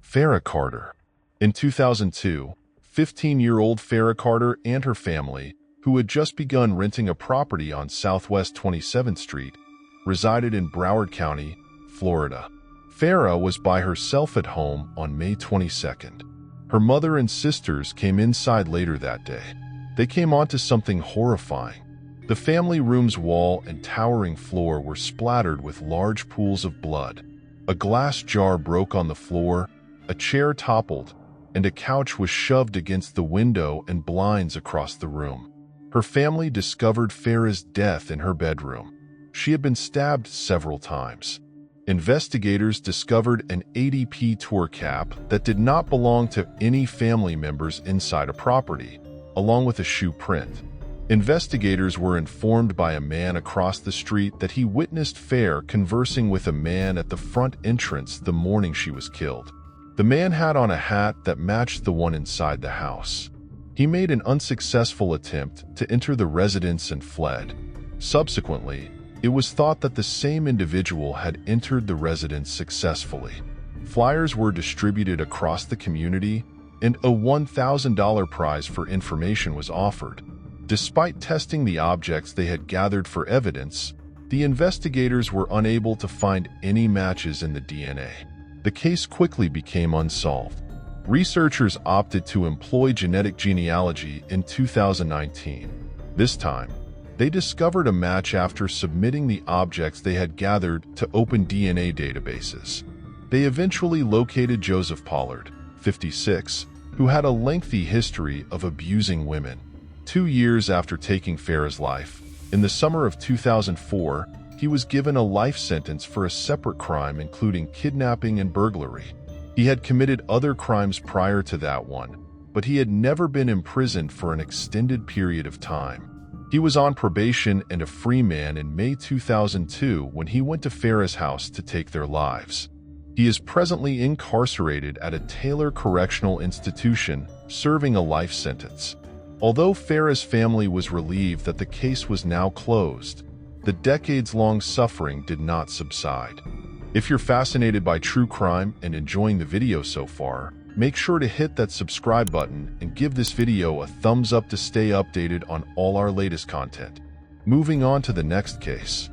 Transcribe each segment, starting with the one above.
Farrah Carter. In 2002, 15-year-old Farrah Carter and her family, who had just begun renting a property on Southwest 27th Street, resided in Broward County, Florida. Farrah was by herself at home on May 22nd. Her mother and sisters came inside later that day. They came onto something horrifying. The family room's wall and towering floor were splattered with large pools of blood. A glass jar broke on the floor, a chair toppled, and a couch was shoved against the window and blinds across the room. Her family discovered Farrah's death in her bedroom. She had been stabbed several times. Investigators discovered an ADP tour cap that did not belong to any family members inside a property, along with a shoe print. Investigators were informed by a man across the street that he witnessed Farrah conversing with a man at the front entrance the morning she was killed. The man had on a hat that matched the one inside the house. He made an unsuccessful attempt to enter the residence and fled. Subsequently, it was thought that the same individual had entered the residence successfully. Flyers were distributed across the community, and a $1,000 prize for information was offered. Despite testing the objects they had gathered for evidence, the investigators were unable to find any matches in the DNA. The case quickly became unsolved. Researchers opted to employ genetic genealogy in 2019. This time, they discovered a match after submitting the objects they had gathered to open DNA databases. They eventually located Joseph Pollard, 56, who had a lengthy history of abusing women. 2 years after taking Farrah's life, in the summer of 2004, he was given a life sentence for a separate crime including kidnapping and burglary. He had committed other crimes prior to that one, but he had never been imprisoned for an extended period of time. He was on probation and a free man in May 2002 when he went to Farrah's house to take their lives. He is presently incarcerated at a Taylor Correctional Institution, serving a life sentence. Although Farrah's family was relieved that the case was now closed, the decades-long suffering did not subside. If you're fascinated by true crime and enjoying the video so far, make sure to hit that subscribe button and give this video a thumbs up to stay updated on all our latest content. Moving on to the next case.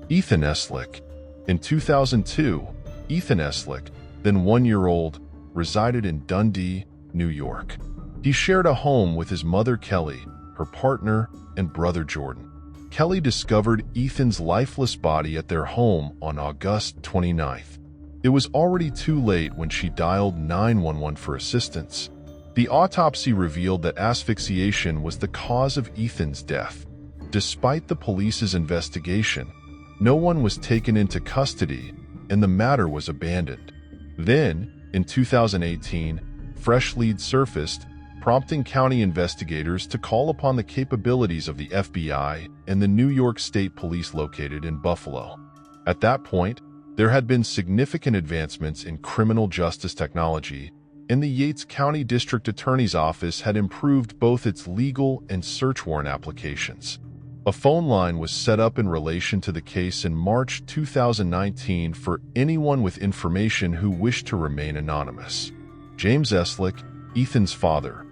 Ethan Eslick. In 2002, Ethan Eslick, then 1-year-old, resided in Dundee, New York. He shared a home with his mother Kelly, her partner, and brother Jordan. Kelly discovered Ethan's lifeless body at their home on August 29th. It was already too late when she dialed 911 for assistance. The autopsy revealed that asphyxiation was the cause of Ethan's death. Despite the police's investigation, no one was taken into custody and the matter was abandoned. Then, in 2018, fresh leads surfaced, prompting county investigators to call upon the capabilities of the FBI and the New York State Police located in Buffalo. At that point, there had been significant advancements in criminal justice technology, and the Yates County District Attorney's Office had improved both its legal and search warrant applications. A phone line was set up in relation to the case in March 2019 for anyone with information who wished to remain anonymous. James Eslick, Ethan's father,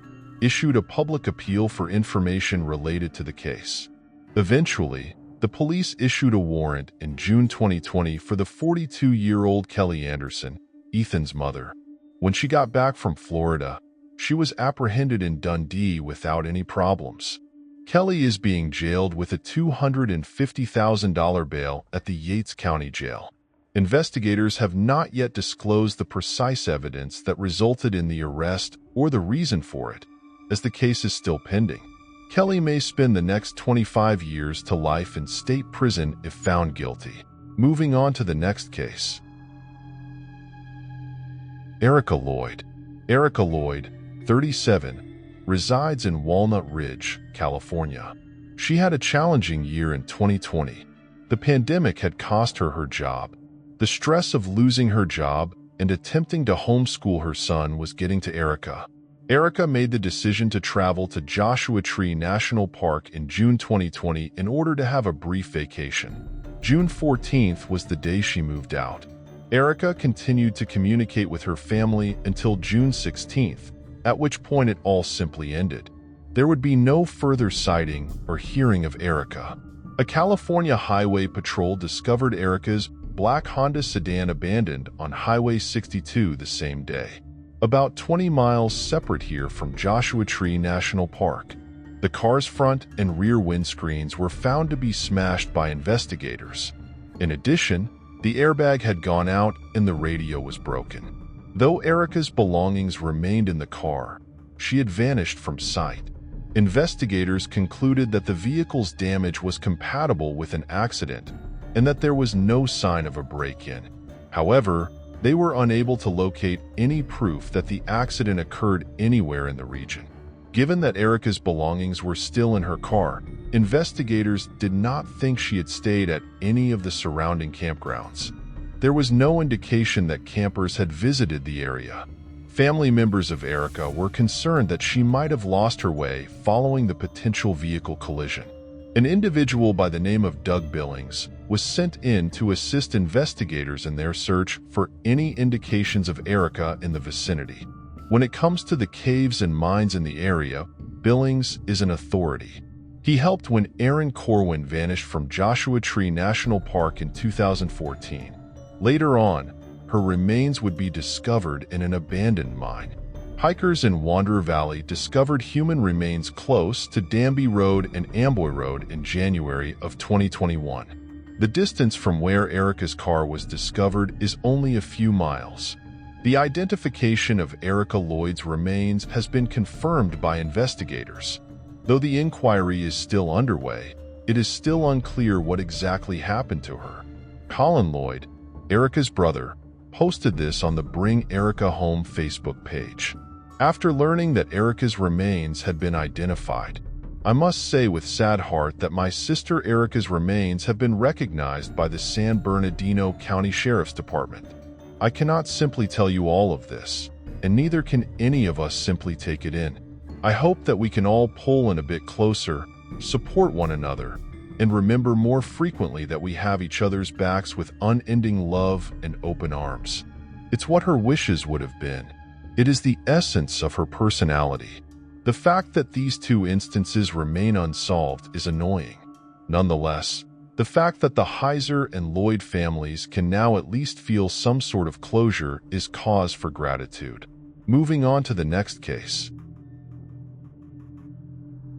issued a public appeal for information related to the case. Eventually, the police issued a warrant in June 2020 for the 42-year-old Kelly Anderson, Ethan's mother. When she got back from Florida, she was apprehended in Dundee without any problems. Kelly is being jailed with a $250,000 bail at the Yates County Jail. Investigators have not yet disclosed the precise evidence that resulted in the arrest or the reason for it, as the case is still pending. Kelly may spend the next 25 years to life in state prison if found guilty. Moving on to the next case. Erika Lloyd. Erika Lloyd, 37, resides in Walnut Ridge, California. She had a challenging year in 2020. The pandemic had cost her her job. The stress of losing her job and attempting to homeschool her son was getting to Erika. Erika made the decision to travel to Joshua Tree National Park in June 2020 in order to have a brief vacation. June 14th was the day she moved out. Erika continued to communicate with her family until June 16th, at which point it all simply ended. There would be no further sighting or hearing of Erika. A California Highway Patrol discovered Erika's black Honda sedan abandoned on Highway 62 the same day, about 20 miles separate here from Joshua Tree National Park. The car's front and rear windscreens were found to be smashed by investigators. In addition, the airbag had gone out and the radio was broken. Though Erika's belongings remained in the car, she had vanished from sight. Investigators concluded that the vehicle's damage was compatible with an accident and that there was no sign of a break-in. However, they were unable to locate any proof that the accident occurred anywhere in the region. Given that Erika's belongings were still in her car, investigators did not think she had stayed at any of the surrounding campgrounds. There was no indication that campers had visited the area. Family members of Erika were concerned that she might have lost her way following the potential vehicle collision. An individual by the name of Doug Billings was sent in to assist investigators in their search for any indications of Erika in the vicinity. When it comes to the caves and mines in the area, Billings is an authority. He helped when Erin Corwin vanished from Joshua Tree National Park in 2014. Later on, her remains would be discovered in an abandoned mine. Hikers in Wanderer Valley discovered human remains close to Danby Road and Amboy Road in January of 2021. The distance from where Erika's car was discovered is only a few miles. The identification of Erika Lloyd's remains has been confirmed by investigators. Though the inquiry is still underway, it is still unclear what exactly happened to her. Colin Lloyd, Erika's brother, posted this on the Bring Erika Home Facebook page. After learning that Erika's remains had been identified, I must say with sad heart that my sister Erika's remains have been recognized by the San Bernardino County Sheriff's Department. I cannot simply tell you all of this, and neither can any of us simply take it in. I hope that we can all pull in a bit closer, support one another, and remember more frequently that we have each other's backs with unending love and open arms. It's what her wishes would have been. It is the essence of her personality. The fact that these two instances remain unsolved is annoying. Nonetheless, the fact that the Heiser and Lloyd families can now at least feel some sort of closure is cause for gratitude. Moving on to the next case.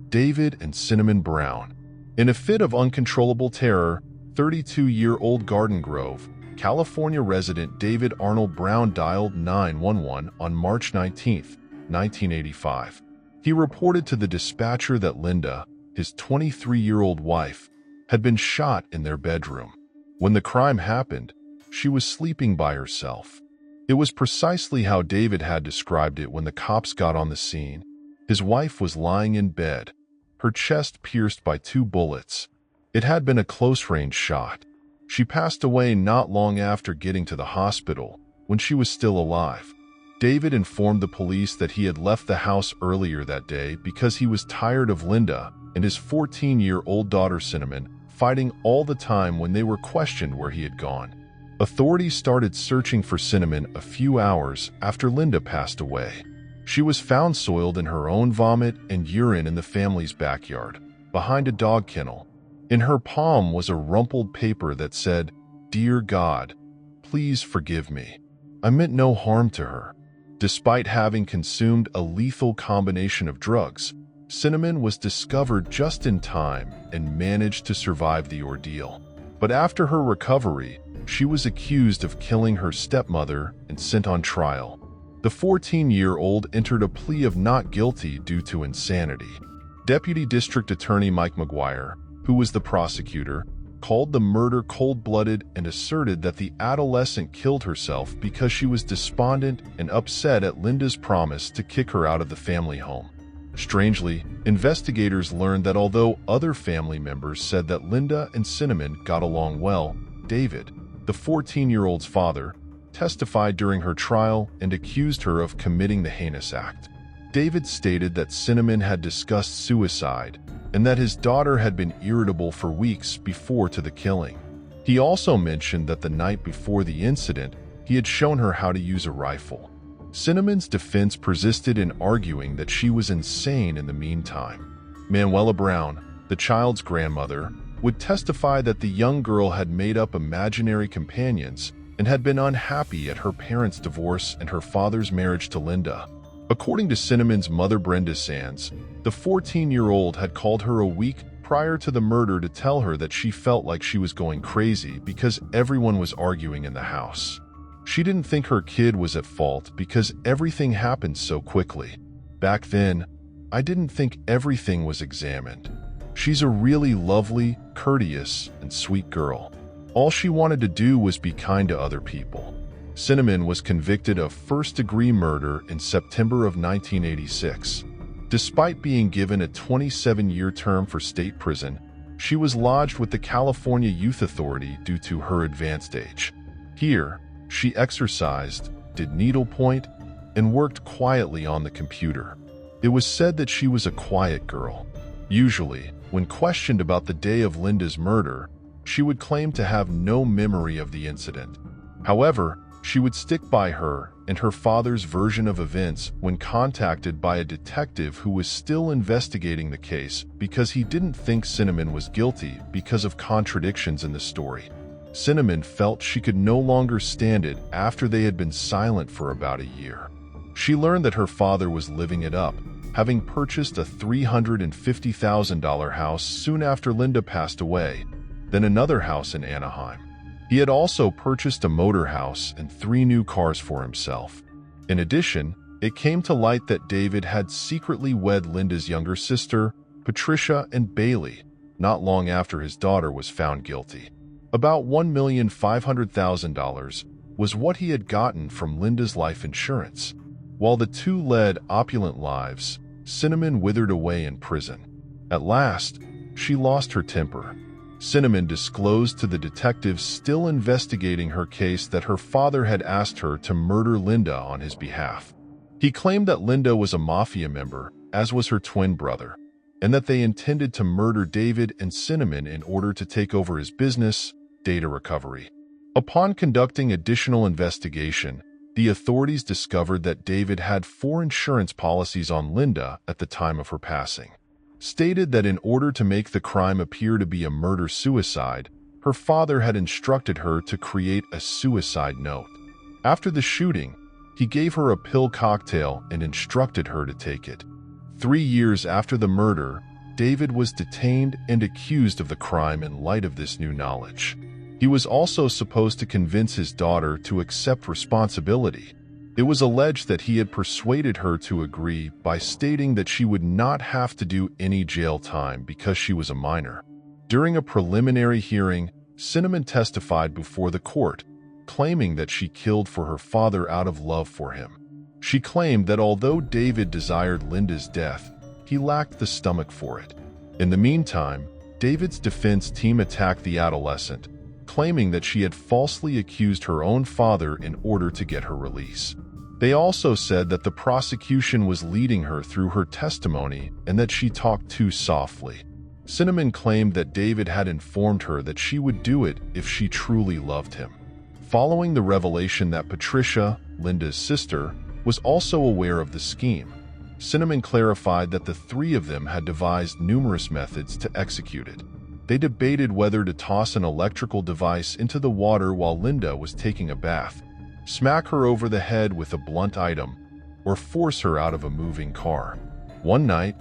David and Cinnamon Brown. In a fit of uncontrollable terror, 32-year-old Garden Grove, California resident David Arnold Brown dialed 911 on March 19, 1985. He reported to the dispatcher that Linda, his 23-year-old wife, had been shot in their bedroom. When the crime happened, she was sleeping by herself. It was precisely how David had described it when the cops got on the scene. His wife was lying in bed, her chest pierced by 2 bullets. It had been a close-range shot. She passed away not long after getting to the hospital, when she was still alive. David informed the police that he had left the house earlier that day because he was tired of Linda and his 14-year-old daughter Cinnamon fighting all the time when they were questioned where he had gone. Authorities started searching for Cinnamon a few hours after Linda passed away. She was found soiled in her own vomit and urine in the family's backyard, behind a dog kennel. In her palm was a rumpled paper that said, "Dear God, please forgive me. I meant no harm to her." Despite having consumed a lethal combination of drugs, Cinnamon was discovered just in time and managed to survive the ordeal. But after her recovery, she was accused of killing her stepmother and sent on trial. The 14-year-old entered a plea of not guilty due to insanity. Deputy District Attorney Mike McGuire, who was the prosecutor, called the murder cold-blooded and asserted that the adolescent killed herself because she was despondent and upset at Linda's promise to kick her out of the family home. Strangely, investigators learned that although other family members said that Linda and Cinnamon got along well, David, the 14-year-old's father, testified during her trial and accused her of committing the heinous act. David stated that Cinnamon had discussed suicide and that his daughter had been irritable for weeks before to the killing. He also mentioned that the night before the incident, he had shown her how to use a rifle. Cinnamon's defense persisted in arguing that she was insane in the meantime. Manuela Brown, the child's grandmother, would testify that the young girl had made up imaginary companions and had been unhappy at her parents' divorce and her father's marriage to Linda. According to Cinnamon's mother, Brenda Sands, the 14-year-old had called her a week prior to the murder to tell her that she felt like she was going crazy because everyone was arguing in the house. She didn't think her kid was at fault because everything happened so quickly. Back then, I didn't think everything was examined. She's a really lovely, courteous, and sweet girl. All she wanted to do was be kind to other people. Cinnamon was convicted of first-degree murder in September of 1986. Despite being given a 27-year term for state prison, she was lodged with the California Youth Authority due to her advanced age. Here, she exercised, did needlepoint, and worked quietly on the computer. It was said that she was a quiet girl. Usually, when questioned about the day of Linda's murder, she would claim to have no memory of the incident. However, she would stick by her and her father's version of events when contacted by a detective who was still investigating the case because he didn't think Cinnamon was guilty because of contradictions in the story. Cinnamon felt she could no longer stand it after they had been silent for about a year. She learned that her father was living it up, having purchased a $350,000 house soon after Linda passed away, then another house in Anaheim. He had also purchased a motor house and 3 new cars for himself. In addition, it came to light that David had secretly wed Linda's younger sister, Patricia and Bailey, not long after his daughter was found guilty. About $1,500,000 was what he had gotten from Linda's life insurance. While the two led opulent lives, Cinnamon withered away in prison. At last, she lost her temper. Cinnamon disclosed to the detectives still investigating her case that her father had asked her to murder Linda on his behalf. He claimed that Linda was a mafia member, as was her twin brother, and that they intended to murder David and Cinnamon in order to take over his business, data recovery. Upon conducting additional investigation, the authorities discovered that David had 4 insurance policies on Linda at the time of her passing. Stated that in order to make the crime appear to be a murder-suicide, her father had instructed her to create a suicide note. After the shooting, he gave her a pill cocktail and instructed her to take it. 3 years after the murder, David was detained and accused of the crime in light of this new knowledge. He was also supposed to convince his daughter to accept responsibility. It was alleged that he had persuaded her to agree by stating that she would not have to do any jail time because she was a minor. During a preliminary hearing, Cinnamon testified before the court, claiming that she killed for her father out of love for him. She claimed that although David desired Linda's death, he lacked the stomach for it. In the meantime, David's defense team attacked the adolescent, claiming that she had falsely accused her own father in order to get her release. They also said that the prosecution was leading her through her testimony and that she talked too softly. Cinnamon claimed that David had informed her that she would do it if she truly loved him. Following the revelation that Patricia, Linda's sister, was also aware of the scheme, Cinnamon clarified that the 3 of them had devised numerous methods to execute it. They debated whether to toss an electrical device into the water while Linda was taking a bath, smack her over the head with a blunt item, or force her out of a moving car. One night,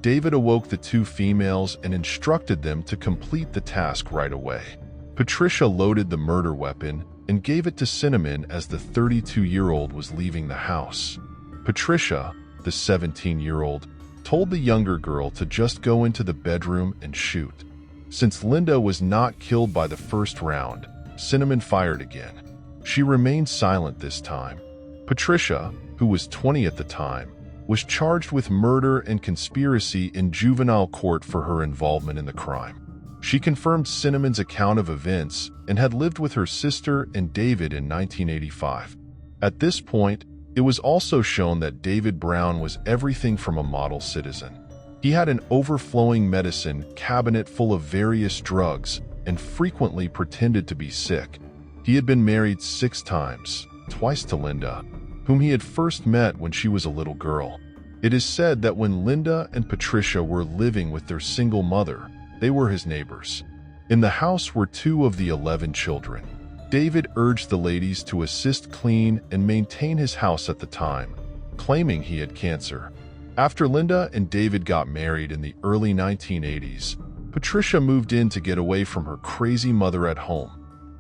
David awoke the 2 females and instructed them to complete the task right away. Patricia loaded the murder weapon and gave it to Cinnamon as the 32-year-old was leaving the house. Patricia, the 17-year-old, told the younger girl to just go into the bedroom and shoot. Since Linda was not killed by the first round, Cinnamon fired again. She remained silent this time. Patricia, who was 20 at the time, was charged with murder and conspiracy in juvenile court for her involvement in the crime. She confirmed Cinnamon's account of events and had lived with her sister and David in 1985. At this point, it was also shown that David Brown was everything from a model citizen. He had an overflowing medicine cabinet full of various drugs and frequently pretended to be sick. He had been married 6 times, twice to Linda, whom he had first met when she was a little girl. It is said that when Linda and Patricia were living with their single mother, they were his neighbors. In the house were 2 of the 11 children. David urged the ladies to assist clean and maintain his house at the time, claiming he had cancer. After Linda and David got married in the early 1980s, Patricia moved in to get away from her crazy mother at home.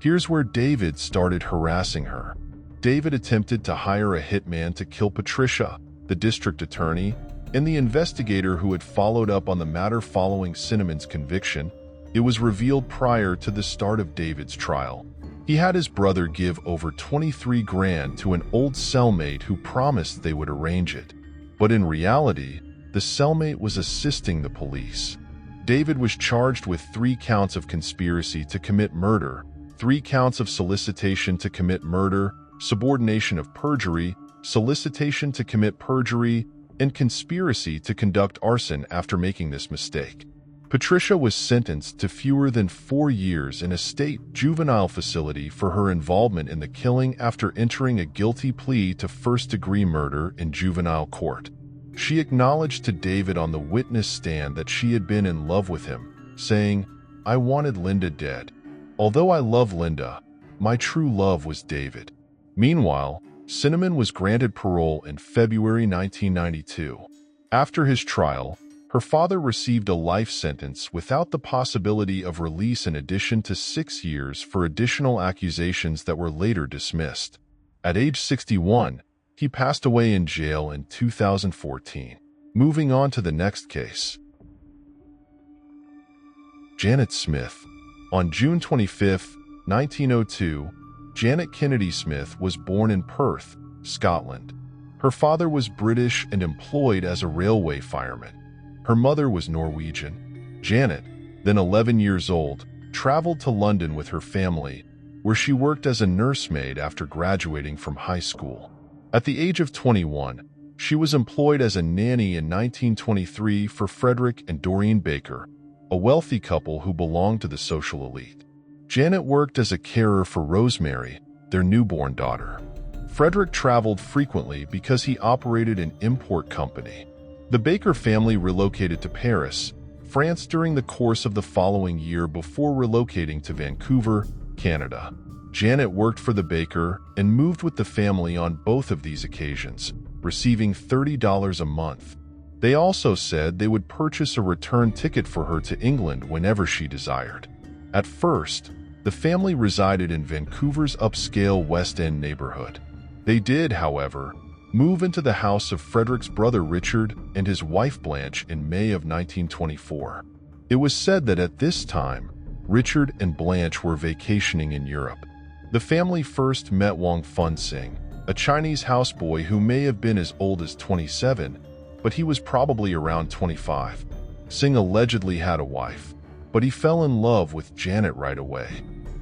Here's where David started harassing her. David attempted to hire a hitman to kill Patricia, the district attorney, and the investigator who had followed up on the matter following Cinnamon's conviction. It was revealed prior to the start of David's trial. He had his brother give over $23,000 to an old cellmate who promised they would arrange it. But in reality, the cellmate was assisting the police. David was charged with 3 counts of conspiracy to commit murder, 3 counts of solicitation to commit murder, subordination of perjury, solicitation to commit perjury, and conspiracy to conduct arson after making this mistake. Patricia was sentenced to fewer than 4 years in a state juvenile facility for her involvement in the killing after entering a guilty plea to first-degree murder in juvenile court. She acknowledged to David on the witness stand that she had been in love with him, saying, "I wanted Linda dead. Although I love Linda, my true love was David." Meanwhile, Cinnamon was granted parole in February 1992. After his trial, her father received a life sentence without the possibility of release in addition to 6 years for additional accusations that were later dismissed. At age 61, he passed away in jail in 2014. Moving on to the next case. Janet Smith. On June 25, 1902, Janet Kennedy Smith was born in Perth, Scotland. Her father was British and employed as a railway fireman. Her mother was Norwegian. Janet, then 11 years old, traveled to London with her family, where she worked as a nursemaid after graduating from high school. At the age of 21, she was employed as a nanny in 1923 for Frederick and Doreen Baker, a wealthy couple who belonged to the social elite. Janet worked as a carer for Rosemary, their newborn daughter. Frederick traveled frequently because he operated an import company. The Baker family relocated to Paris, France during the course of the following year before relocating to Vancouver, Canada. Janet worked for the Baker and moved with the family on both of these occasions, receiving $30 a month. They also said they would purchase a return ticket for her to England whenever she desired. At first, the family resided in Vancouver's upscale West End neighborhood. They did, however, move into the house of Frederick's brother Richard and his wife Blanche in May of 1924. It was said that at this time, Richard and Blanche were vacationing in Europe. The family first met Wang Fun Sing, a Chinese houseboy who may have been as old as 27, but he was probably around 25. Sing allegedly had a wife, but he fell in love with Janet right away.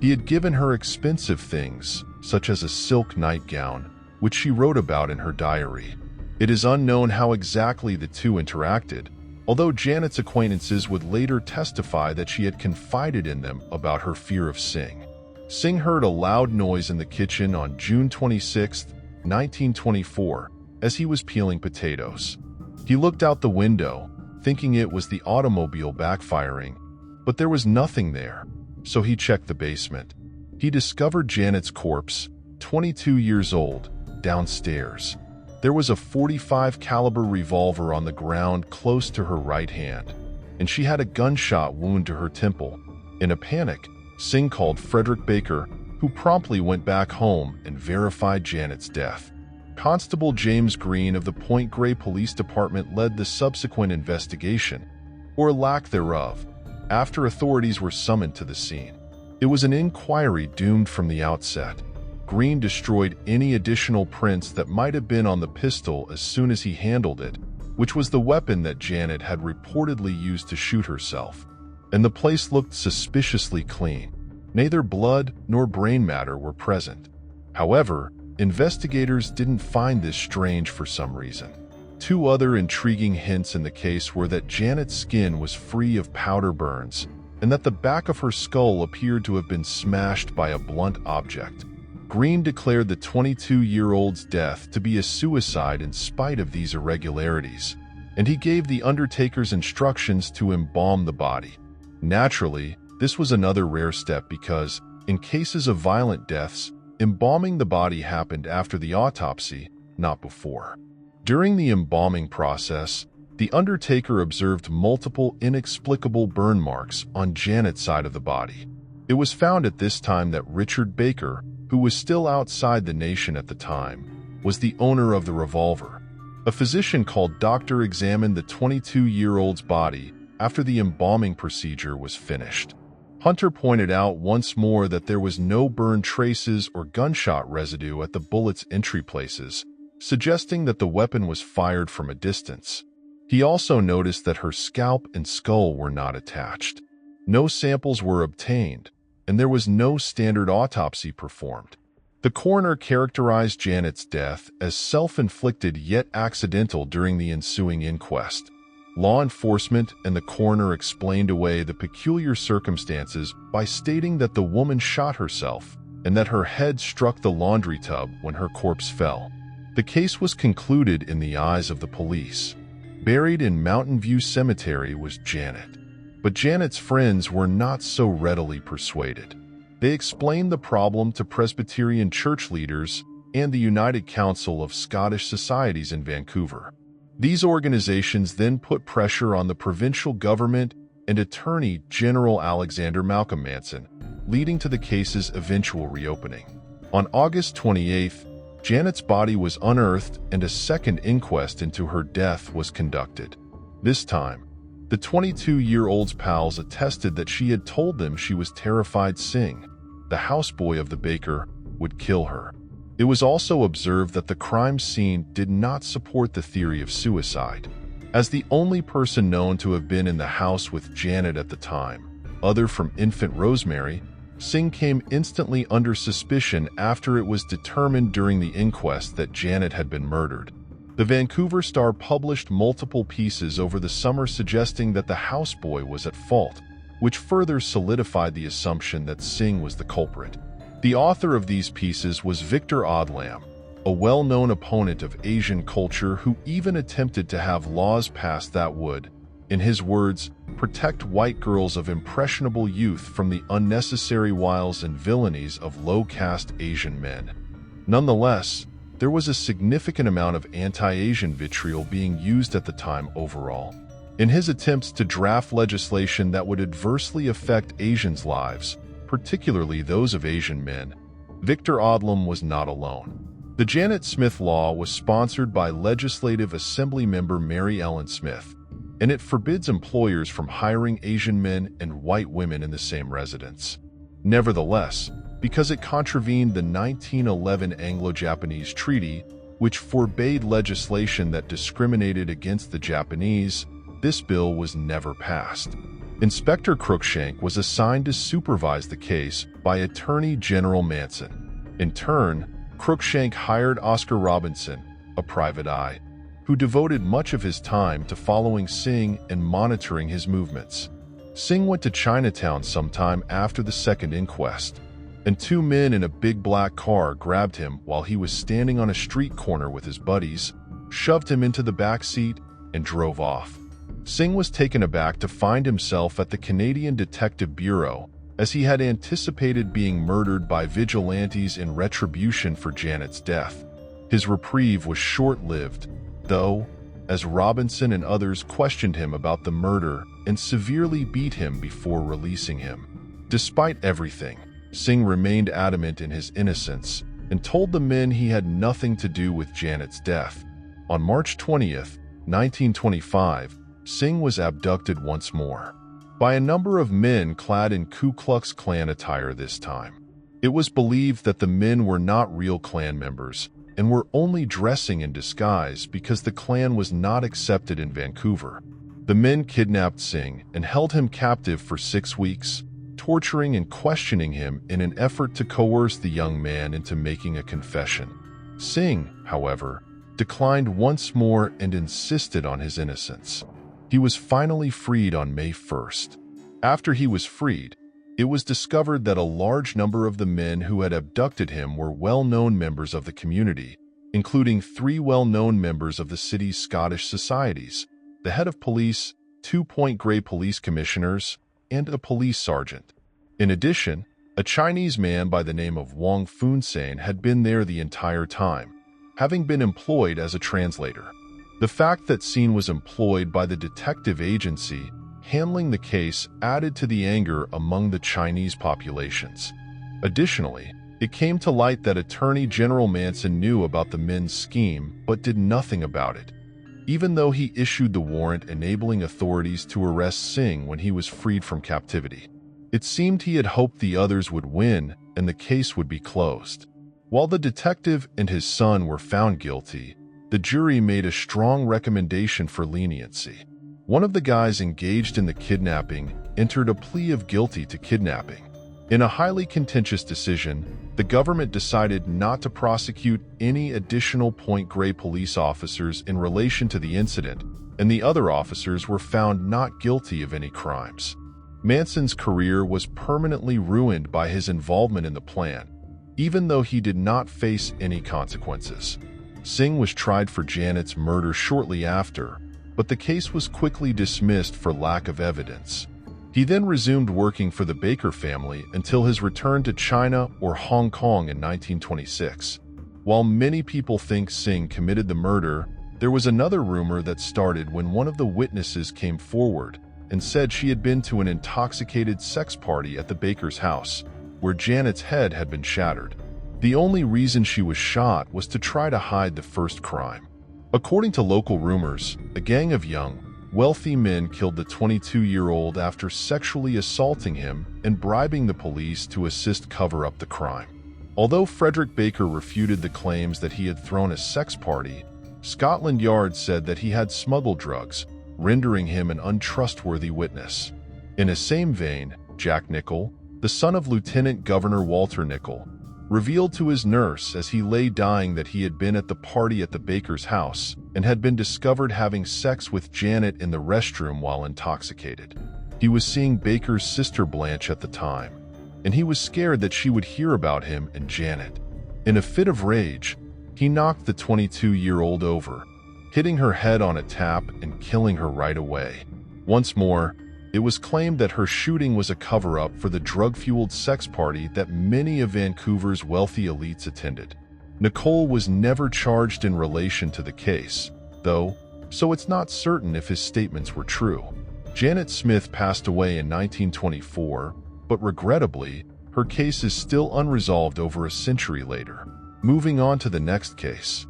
He had given her expensive things, such as a silk nightgown, which she wrote about in her diary. It is unknown how exactly the two interacted, although Janet's acquaintances would later testify that she had confided in them about her fear of Sing. Sing heard a loud noise in the kitchen on June 26, 1924, as he was peeling potatoes. He looked out the window, thinking it was the automobile backfiring, but there was nothing there, so he checked the basement. He discovered Janet's corpse, 22 years old, downstairs. There was a .45 caliber revolver on the ground close to her right hand, and she had a gunshot wound to her temple. In a panic, Sing called Frederick Baker, who promptly went back home and verified Janet's death. Constable James Green of the Point Grey Police Department led the subsequent investigation, or lack thereof, after authorities were summoned to the scene. It was an inquiry doomed from the outset. Green destroyed any additional prints that might have been on the pistol as soon as he handled it, which was the weapon that Janet had reportedly used to shoot herself. And the place looked suspiciously clean. Neither blood nor brain matter were present. However, investigators didn't find this strange for some reason. Two other intriguing hints in the case were that Janet's skin was free of powder burns, and that the back of her skull appeared to have been smashed by a blunt object. Green declared the 22-year-old's death to be a suicide in spite of these irregularities, and he gave the undertakers instructions to embalm the body. Naturally, this was another rare step because, in cases of violent deaths, embalming the body happened after the autopsy, not before. During the embalming process, the undertaker observed multiple inexplicable burn marks on Janet's side of the body. It was found at this time that Richard Baker, who was still outside the nation at the time, was the owner of the revolver. A physician called Doctor examined the 22-year-old's body after the embalming procedure was finished. Hunter pointed out once more that there was no burn traces or gunshot residue at the bullet's entry places, suggesting that the weapon was fired from a distance. He also noticed that her scalp and skull were not attached. No samples were obtained, and there was no standard autopsy performed. The coroner characterized Janet's death as self-inflicted yet accidental during the ensuing inquest. Law enforcement and the coroner explained away the peculiar circumstances by stating that the woman shot herself and that her head struck the laundry tub when her corpse fell. The case was concluded in the eyes of the police. Buried in Mountain View Cemetery was Janet. But Janet's friends were not so readily persuaded. They explained the problem to Presbyterian church leaders and the United Council of Scottish Societies in Vancouver. These organizations then put pressure on the provincial government and Attorney General Alexander Malcolm Manson, leading to the case's eventual reopening. On August 28th, Janet's body was unearthed and a second inquest into her death was conducted. This time, the 22-year-old's pals attested that she had told them she was terrified Singh, the houseboy of the baker, would kill her. It was also observed that the crime scene did not support the theory of suicide. As the only person known to have been in the house with Janet at the time, other from infant Rosemary, Singh came instantly under suspicion after it was determined during the inquest that Janet had been murdered. The Vancouver Star published multiple pieces over the summer suggesting that the houseboy was at fault, which further solidified the assumption that Singh was the culprit. The author of these pieces was Victor Odlam, a well-known opponent of Asian culture who even attempted to have laws passed that would, in his words, protect white girls of impressionable youth from the unnecessary wiles and villainies of low-caste Asian men. Nonetheless, there was a significant amount of anti-Asian vitriol being used at the time overall. In his attempts to draft legislation that would adversely affect Asians' lives, particularly those of Asian men, Victor Odlam was not alone. The Janet Smith Law was sponsored by Legislative Assembly member Mary Ellen Smith, and it forbids employers from hiring Asian men and white women in the same residence. Nevertheless, because it contravened the 1911 Anglo-Japanese Treaty, which forbade legislation that discriminated against the Japanese, this bill was never passed. Inspector Cruikshank was assigned to supervise the case by Attorney General Manson. In turn, Cruikshank hired Oscar Robinson, a private eye, who devoted much of his time to following Singh and monitoring his movements. Singh went to Chinatown sometime after the second inquest, and two men in a big black car grabbed him while he was standing on a street corner with his buddies, shoved him into the back seat, and drove off. Singh was taken aback to find himself at the Canadian Detective Bureau, as he had anticipated being murdered by vigilantes in retribution for Janet's death. His reprieve was short-lived, though, as Robinson and others questioned him about the murder and severely beat him before releasing him. Despite everything, Singh remained adamant in his innocence and told the men he had nothing to do with Janet's death. On March 20th, 1925, Singh was abducted once more, by a number of men clad in Ku Klux Klan attire this time. It was believed that the men were not real Klan members and were only dressing in disguise because the Klan was not accepted in Vancouver. The men kidnapped Singh and held him captive for 6 weeks, torturing and questioning him in an effort to coerce the young man into making a confession. Singh, however, declined once more and insisted on his innocence. He was finally freed on May 1st. After he was freed, it was discovered that a large number of the men who had abducted him were well-known members of the community, including 3 well-known members of the city's Scottish societies, the head of police, 2 Point Grey police commissioners, and a police sergeant. In addition, a Chinese man by the name of Wang Funsane had been there the entire time, having been employed as a translator. The fact that Singh was employed by the detective agency handling the case added to the anger among the Chinese populations. Additionally, it came to light that Attorney General Manson knew about the men's scheme but did nothing about it, even though he issued the warrant enabling authorities to arrest Singh when he was freed from captivity. It seemed he had hoped the others would win and the case would be closed. While the detective and his son were found guilty, the jury made a strong recommendation for leniency. One of the guys engaged in the kidnapping entered a plea of guilty to kidnapping. In a highly contentious decision, the government decided not to prosecute any additional Point Grey police officers in relation to the incident, and the other officers were found not guilty of any crimes. Manson's career was permanently ruined by his involvement in the plan, even though he did not face any consequences. Singh was tried for Janet's murder shortly after, but the case was quickly dismissed for lack of evidence. He then resumed working for the Baker family until his return to China or Hong Kong in 1926. While many people think Singh committed the murder, there was another rumor that started when one of the witnesses came forward and said she had been to an intoxicated sex party at the Baker's house, where Janet's head had been shattered. The only reason she was shot was to try to hide the first crime. According to local rumors, a gang of young, wealthy men killed the 22-year-old after sexually assaulting him and bribing the police to assist cover up the crime. Although Frederick Baker refuted the claims that he had thrown a sex party, Scotland Yard said that he had smuggled drugs, rendering him an untrustworthy witness. In a same vein, Jack Nichol, the son of Lieutenant Governor Walter Nichol, revealed to his nurse as he lay dying that he had been at the party at the Baker's house and had been discovered having sex with Janet in the restroom while intoxicated. He was seeing Baker's sister Blanche at the time, and he was scared that she would hear about him and Janet. In a fit of rage, he knocked the 22-year-old over, hitting her head on a tap and killing her right away. Once more, it was claimed that her shooting was a cover-up for the drug-fueled sex party that many of Vancouver's wealthy elites attended. Nicole was never charged in relation to the case, though, so it's not certain if his statements were true. Janet Smith passed away in 1924, but regrettably, her case is still unresolved over a century later. Moving on to the next case.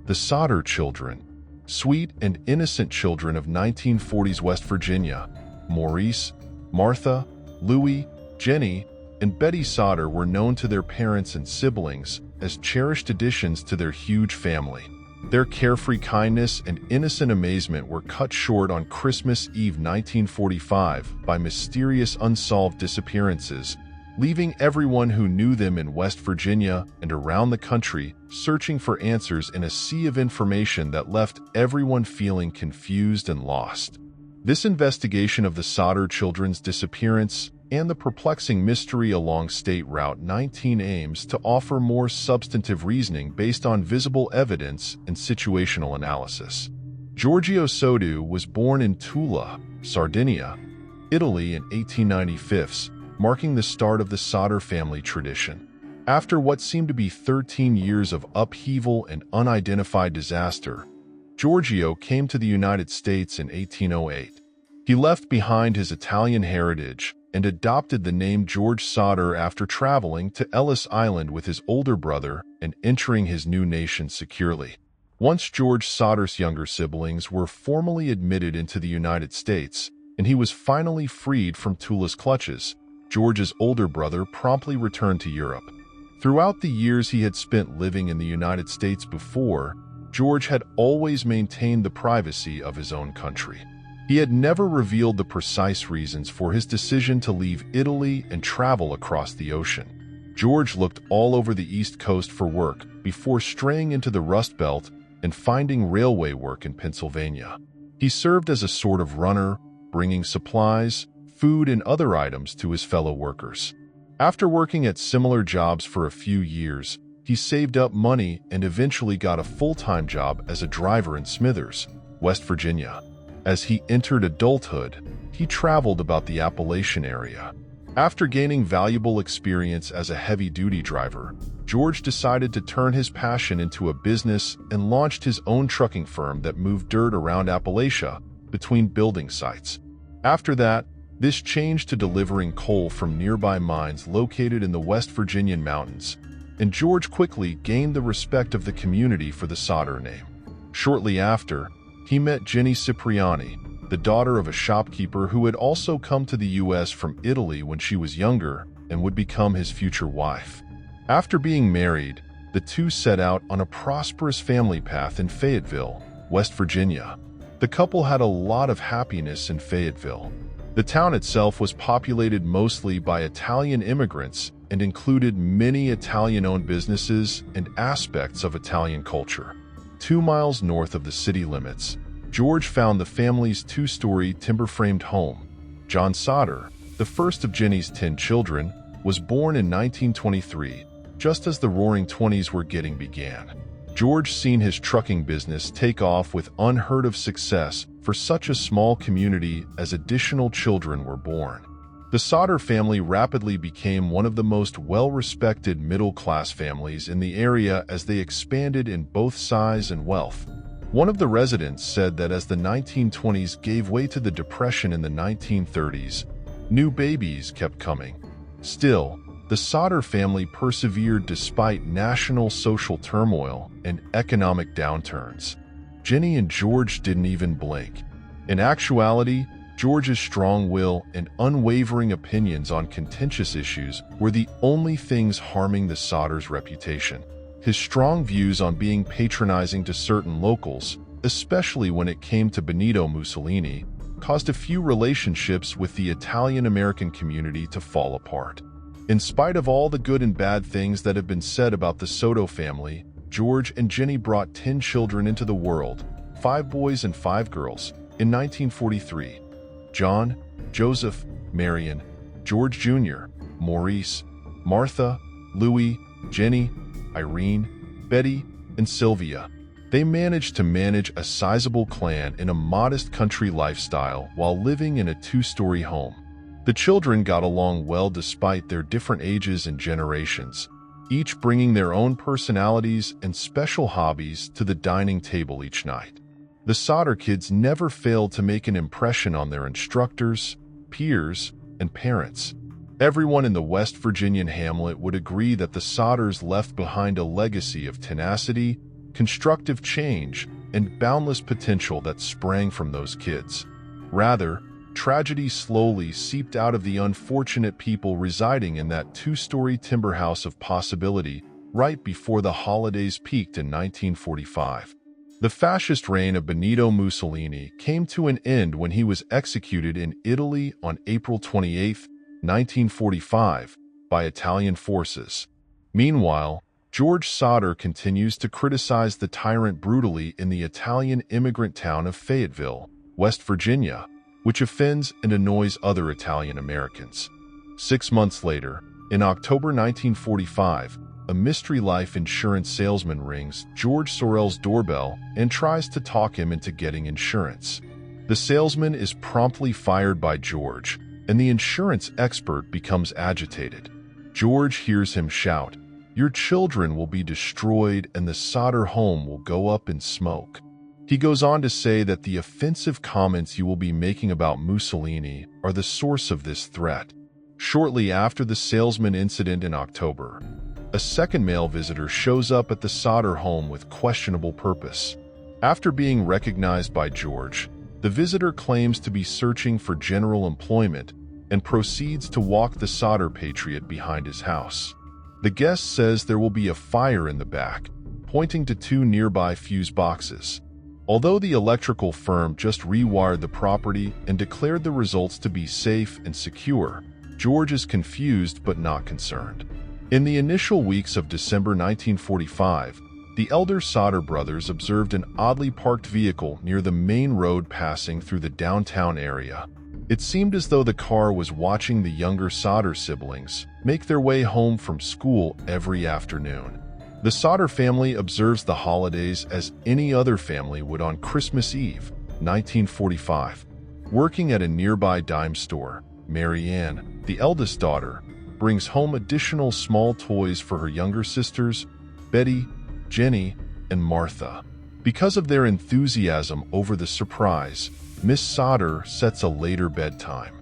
The Sodder Children. Sweet and innocent children of 1940s West Virginia, Maurice, Martha, Louis, Jenny, and Betty Sodder were known to their parents and siblings as cherished additions to their huge family. Their carefree kindness and innocent amazement were cut short on Christmas Eve 1945 by mysterious unsolved disappearances, leaving everyone who knew them in West Virginia and around the country searching for answers in a sea of information that left everyone feeling confused and lost. This investigation of the Sodder children's disappearance and the perplexing mystery along State Route 19 aims to offer more substantive reasoning based on visible evidence and situational analysis. Giorgio Sodder was born in Tula, Sardinia, Italy in 1895, marking the start of the Sodder family tradition. After what seemed to be 13 years of upheaval and unidentified disaster, Giorgio came to the United States in 1808. He left behind his Italian heritage and adopted the name George Sodder after traveling to Ellis Island with his older brother and entering his new nation securely. Once George Sodder's younger siblings were formally admitted into the United States, and he was finally freed from Tula's clutches, George's older brother promptly returned to Europe. Throughout the years he had spent living in the United States before, George had always maintained the privacy of his own country. He had never revealed the precise reasons for his decision to leave Italy and travel across the ocean. George looked all over the East Coast for work before straying into the Rust Belt and finding railway work in Pennsylvania. He served as a sort of runner, bringing supplies, food and other items to his fellow workers. After working at similar jobs for a few years, he saved up money and eventually got a full-time job as a driver in Smithers, West Virginia. As he entered adulthood, he traveled about the Appalachian area. After gaining valuable experience as a heavy-duty driver, George decided to turn his passion into a business and launched his own trucking firm that moved dirt around Appalachia between building sites. After that, this changed to delivering coal from nearby mines located in the West Virginian mountains, and George quickly gained the respect of the community for the Sodder name. Shortly after, he met Jenny Cipriani, the daughter of a shopkeeper who had also come to the U.S. from Italy when she was younger and would become his future wife. After being married, the two set out on a prosperous family path in Fayetteville, West Virginia. The couple had a lot of happiness in Fayetteville. The town itself was populated mostly by Italian immigrants and included many Italian-owned businesses and aspects of Italian culture. 2 miles north of the city limits, George found the family's 2-story timber-framed home. John Sodder, the first of Jenny's 10 children, was born in 1923, just as the Roaring '20s were getting began. George seen his trucking business take off with unheard-of success for such a small community as additional children were born. The Sodder family rapidly became one of the most well-respected middle-class families in the area as they expanded in both size and wealth. One of the residents said that as the 1920s gave way to the Depression in the 1930s, new babies kept coming. Still, the Sodder family persevered despite national social turmoil and economic downturns. Jenny and George didn't even blink. In actuality, George's strong will and unwavering opinions on contentious issues were the only things harming the Sodders' reputation. His strong views on being patronizing to certain locals, especially when it came to Benito Mussolini, caused a few relationships with the Italian-American community to fall apart. In spite of all the good and bad things that have been said about the Sodder family, George and Jenny brought 10 children into the world, 5 boys and 5 girls, in 1943. John, Joseph, Marion, George Jr., Maurice, Martha, Louis, Jenny, Irene, Betty, and Sylvia. They managed to manage a sizable clan in a modest country lifestyle while living in a 2-story home. The children got along well despite their different ages and generations, each bringing their own personalities and special hobbies to the dining table each night. The Sodder kids never failed to make an impression on their instructors, peers, and parents. Everyone in the West Virginian hamlet would agree that the Sodders left behind a legacy of tenacity, constructive change, and boundless potential that sprang from those kids. Rather, tragedy slowly seeped out of the unfortunate people residing in that 2-story timber house of possibility right before the holidays peaked in 1945. The fascist reign of Benito Mussolini came to an end when he was executed in Italy on April 28, 1945, by Italian forces. Meanwhile, George Sodder continues to criticize the tyrant brutally in the Italian immigrant town of Fayetteville, West Virginia, which offends and annoys other Italian Americans. 6 months later, in October 1945, a mystery life insurance salesman rings George Sorrell's doorbell and tries to talk him into getting insurance. The salesman is promptly fired by George, and the insurance expert becomes agitated. George hears him shout, "Your children will be destroyed and the Sodder home will go up in smoke." He goes on to say that the offensive comments you will be making about Mussolini are the source of this threat. Shortly after the salesman incident in October, a second male visitor shows up at the Sodder home with questionable purpose. After being recognized by George, the visitor claims to be searching for general employment and proceeds to walk the Sodder patriot behind his house. The guest says there will be a fire in the back, pointing to 2 nearby fuse boxes. Although the electrical firm just rewired the property and declared the results to be safe and secure, George is confused but not concerned. In the initial weeks of December 1945, the elder Sodder brothers observed an oddly parked vehicle near the main road passing through the downtown area. It seemed as though the car was watching the younger Sodder siblings make their way home from school every afternoon. The Sodder family observes the holidays as any other family would on Christmas Eve, 1945. Working at a nearby dime store, Mary Ann, the eldest daughter, brings home additional small toys for her younger sisters, Betty, Jenny, and Martha. Because of their enthusiasm over the surprise, Miss Sodder sets a later bedtime.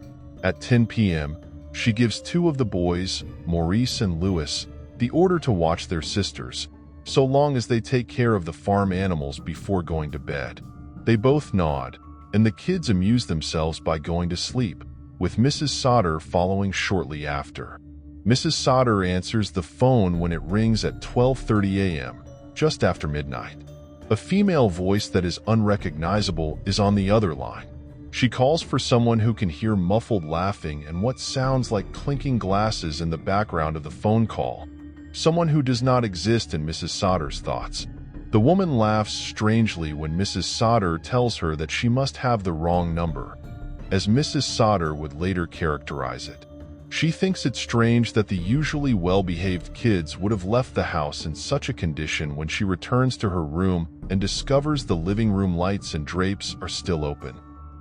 At 10 p.m., she gives two of the boys, Maurice and Louis, the order to watch their sisters, so long as they take care of the farm animals before going to bed. They both nod, and the kids amuse themselves by going to sleep, with Mrs. Sodder following shortly after. Mrs. Sodder answers the phone when it rings at 12:30 a.m., just after midnight. A female voice that is unrecognizable is on the other line. She calls for someone who can hear muffled laughing and what sounds like clinking glasses in the background of the phone call. Someone who does not exist in Mrs. Sodder's thoughts. The woman laughs strangely when Mrs. Sodder tells her that she must have the wrong number, as Mrs. Sodder would later characterize it. She thinks it strange that the usually well-behaved kids would have left the house in such a condition when she returns to her room and discovers the living room lights and drapes are still open.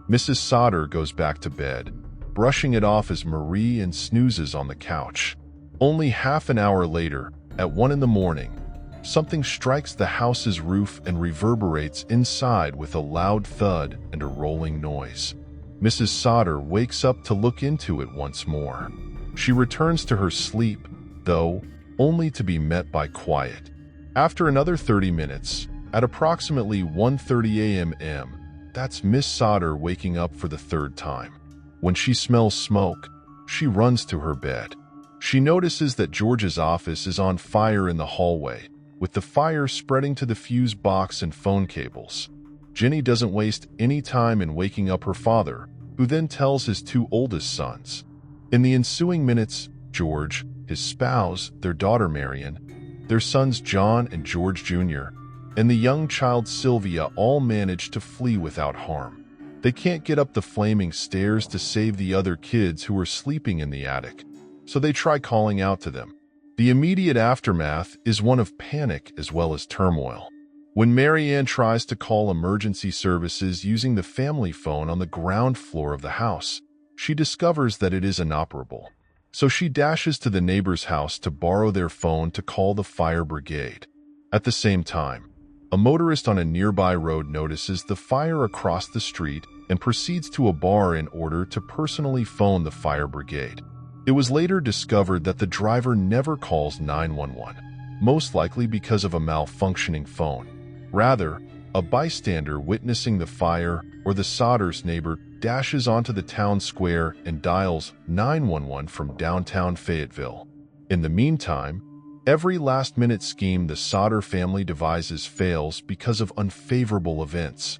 Mrs. Sodder goes back to bed, brushing it off as Marie and snoozes on the couch. Only half an hour later, at 1 a.m, something strikes the house's roof and reverberates inside with a loud thud and a rolling noise. Mrs. Sodder wakes up to look into it once more. She returns to her sleep, though, only to be met by quiet. After another 30 minutes, at approximately 1:30 a.m., that's Miss Sodder waking up for the third time. When she smells smoke, she runs to her bed. She notices that George's office is on fire in the hallway, with the fire spreading to the fuse box and phone cables. Jenny doesn't waste any time in waking up her father, who then tells his two oldest sons. In the ensuing minutes, George, his spouse, their daughter Marion, their sons John and George Jr., and the young child Sylvia all manage to flee without harm. They can't get up the flaming stairs to save the other kids who are sleeping in the attic, so they try calling out to them. The immediate aftermath is one of panic as well as turmoil. When Mary Ann tries to call emergency services using the family phone on the ground floor of the house, she discovers that it is inoperable. So she dashes to the neighbor's house to borrow their phone to call the fire brigade. At the same time, a motorist on a nearby road notices the fire across the street and proceeds to a bar in order to personally phone the fire brigade. It was later discovered that the driver never calls 911, most likely because of a malfunctioning phone. Rather, a bystander witnessing the fire or the Sodder's neighbor dashes onto the town square and dials 911 from downtown Fayetteville. In the meantime, every last-minute scheme the Sodder family devises fails because of unfavorable events.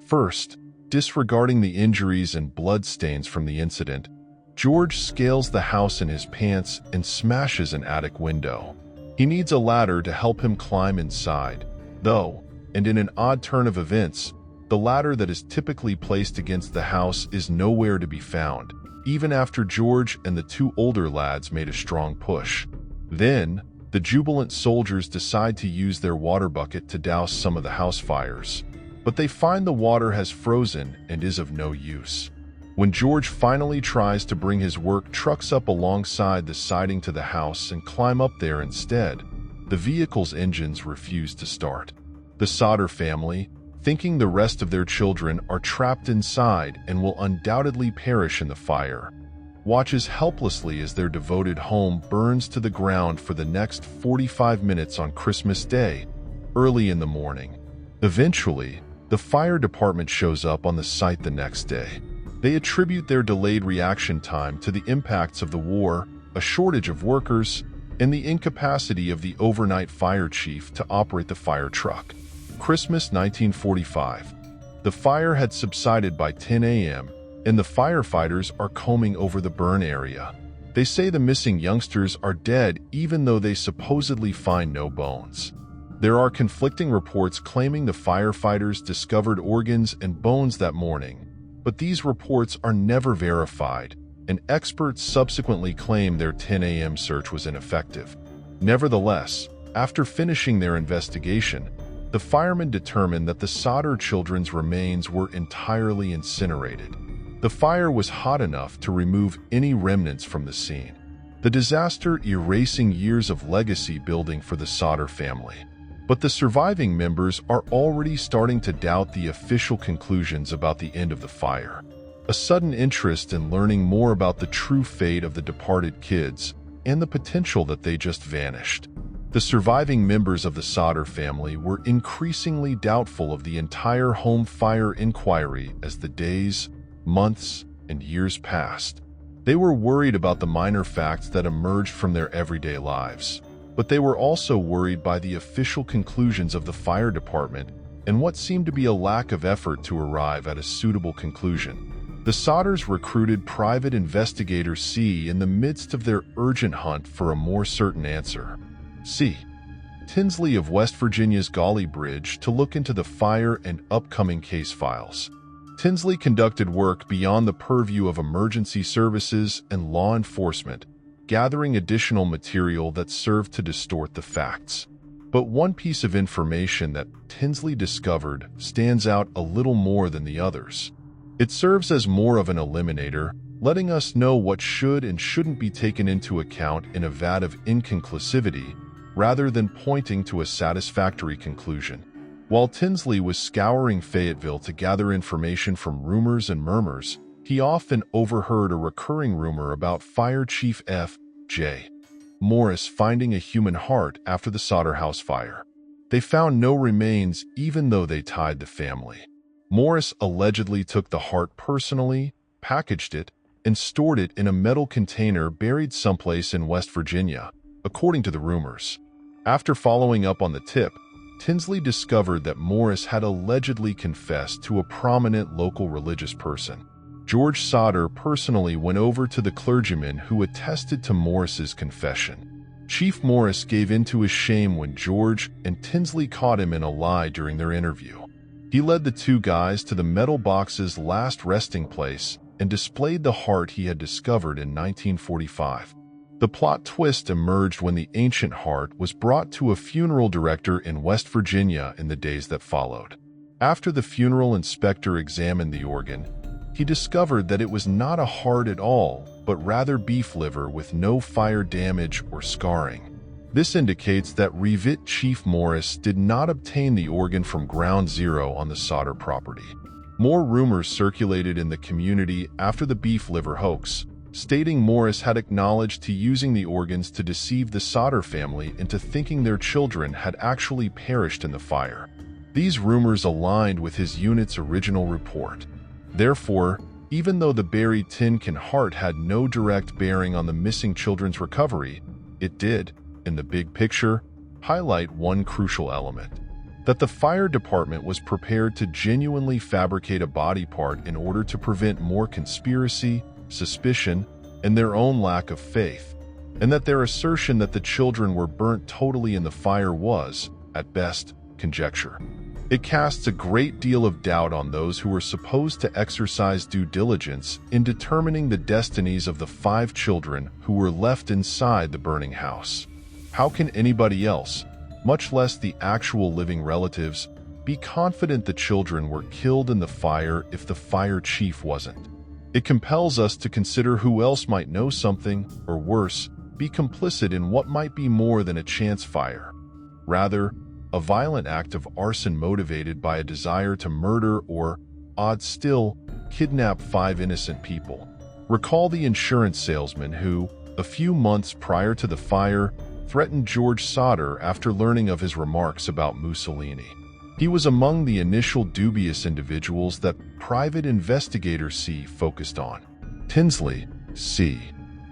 First, disregarding the injuries and bloodstains from the incident, George scales the house in his pants and smashes an attic window. He needs a ladder to help him climb inside, though, and in an odd turn of events, the ladder that is typically placed against the house is nowhere to be found, even after George and the two older lads made a strong push. Then, the jubilant soldiers decide to use their water bucket to douse some of the house fires, but they find the water has frozen and is of no use. When George finally tries to bring his work trucks up alongside the siding to the house and climb up there instead, the vehicle's engines refuse to start. The Sodder family, thinking the rest of their children are trapped inside and will undoubtedly perish in the fire, watches helplessly as their devoted home burns to the ground for the next 45 minutes on Christmas Day, early in the morning. Eventually, the fire department shows up on the site the next day. They attribute their delayed reaction time to the impacts of the war, a shortage of workers, and the incapacity of the overnight fire chief to operate the fire truck. Christmas 1945. The fire had subsided by 10 a.m., and the firefighters are combing over the burn area. They say the missing youngsters are dead even though they supposedly find no bones. There are conflicting reports claiming the firefighters discovered organs and bones that morning, but these reports are never verified, and experts subsequently claim their 10 a.m. search was ineffective. Nevertheless, after finishing their investigation, the firemen determined that the Sodder children's remains were entirely incinerated. The fire was hot enough to remove any remnants from the scene, the disaster erasing years of legacy building for the Sodder family. But the surviving members are already starting to doubt the official conclusions about the end of the fire. A sudden interest in learning more about the true fate of the departed kids and the potential that they just vanished. The surviving members of the Sodder family were increasingly doubtful of the entire home fire inquiry as the days, months, and years passed. They were worried about the minor facts that emerged from their everyday lives, but they were also worried by the official conclusions of the fire department and what seemed to be a lack of effort to arrive at a suitable conclusion. The Sodders recruited Private Investigator C in the midst of their urgent hunt for a more certain answer. C. Tinsley of West Virginia's Gauley Bridge to look into the fire and upcoming case files. Tinsley conducted work beyond the purview of emergency services and law enforcement, gathering additional material that served to distort the facts. But one piece of information that Tinsley discovered stands out a little more than the others. It serves as more of an eliminator, letting us know what should and shouldn't be taken into account in a vat of inconclusivity, rather than pointing to a satisfactory conclusion. While Tinsley was scouring Fayetteville to gather information from rumors and murmurs, he often overheard a recurring rumor about Fire Chief F.J. Morris finding a human heart after the Sodder House fire. They found no remains even though they tied the family. Morris allegedly took the heart personally, packaged it, and stored it in a metal container buried someplace in West Virginia, according to the rumors. After following up on the tip, Tinsley discovered that Morris had allegedly confessed to a prominent local religious person. George Sodder personally went over to the clergyman who attested to Morris's confession. Chief Morris gave in to his shame when George and Tinsley caught him in a lie during their interview. He led the two guys to the metal box's last resting place and displayed the heart he had discovered in 1945. The plot twist emerged when the ancient heart was brought to a funeral director in West Virginia in the days that followed. After the funeral inspector examined the organ, he discovered that it was not a heart at all, but rather beef liver with no fire damage or scarring. This indicates that Revet Chief Morris did not obtain the organ from ground zero on the Sodder property. More rumors circulated in the community after the beef liver hoax, stating Morris had acknowledged to using the organs to deceive the Sodder family into thinking their children had actually perished in the fire. These rumors aligned with his unit's original report. Therefore, even though the buried tin can heart had no direct bearing on the missing children's recovery, it did, in the big picture, highlight one crucial element: that the fire department was prepared to genuinely fabricate a body part in order to prevent more conspiracy, suspicion, and their own lack of faith, and that their assertion that the children were burnt totally in the fire was, at best, conjecture. It casts a great deal of doubt on those who were supposed to exercise due diligence in determining the destinies of the 5 children who were left inside the burning house. How can anybody else, much less the actual living relatives, be confident the children were killed in the fire if the fire chief wasn't? It compels us to consider who else might know something, or worse, be complicit in what might be more than a chance fire. Rather, a violent act of arson motivated by a desire to murder or, odd still, kidnap 5 innocent people. Recall the insurance salesman who, a few months prior to the fire, threatened George Sodder after learning of his remarks about Mussolini. He was among the initial dubious individuals that Private Investigator C focused on. Tinsley, C.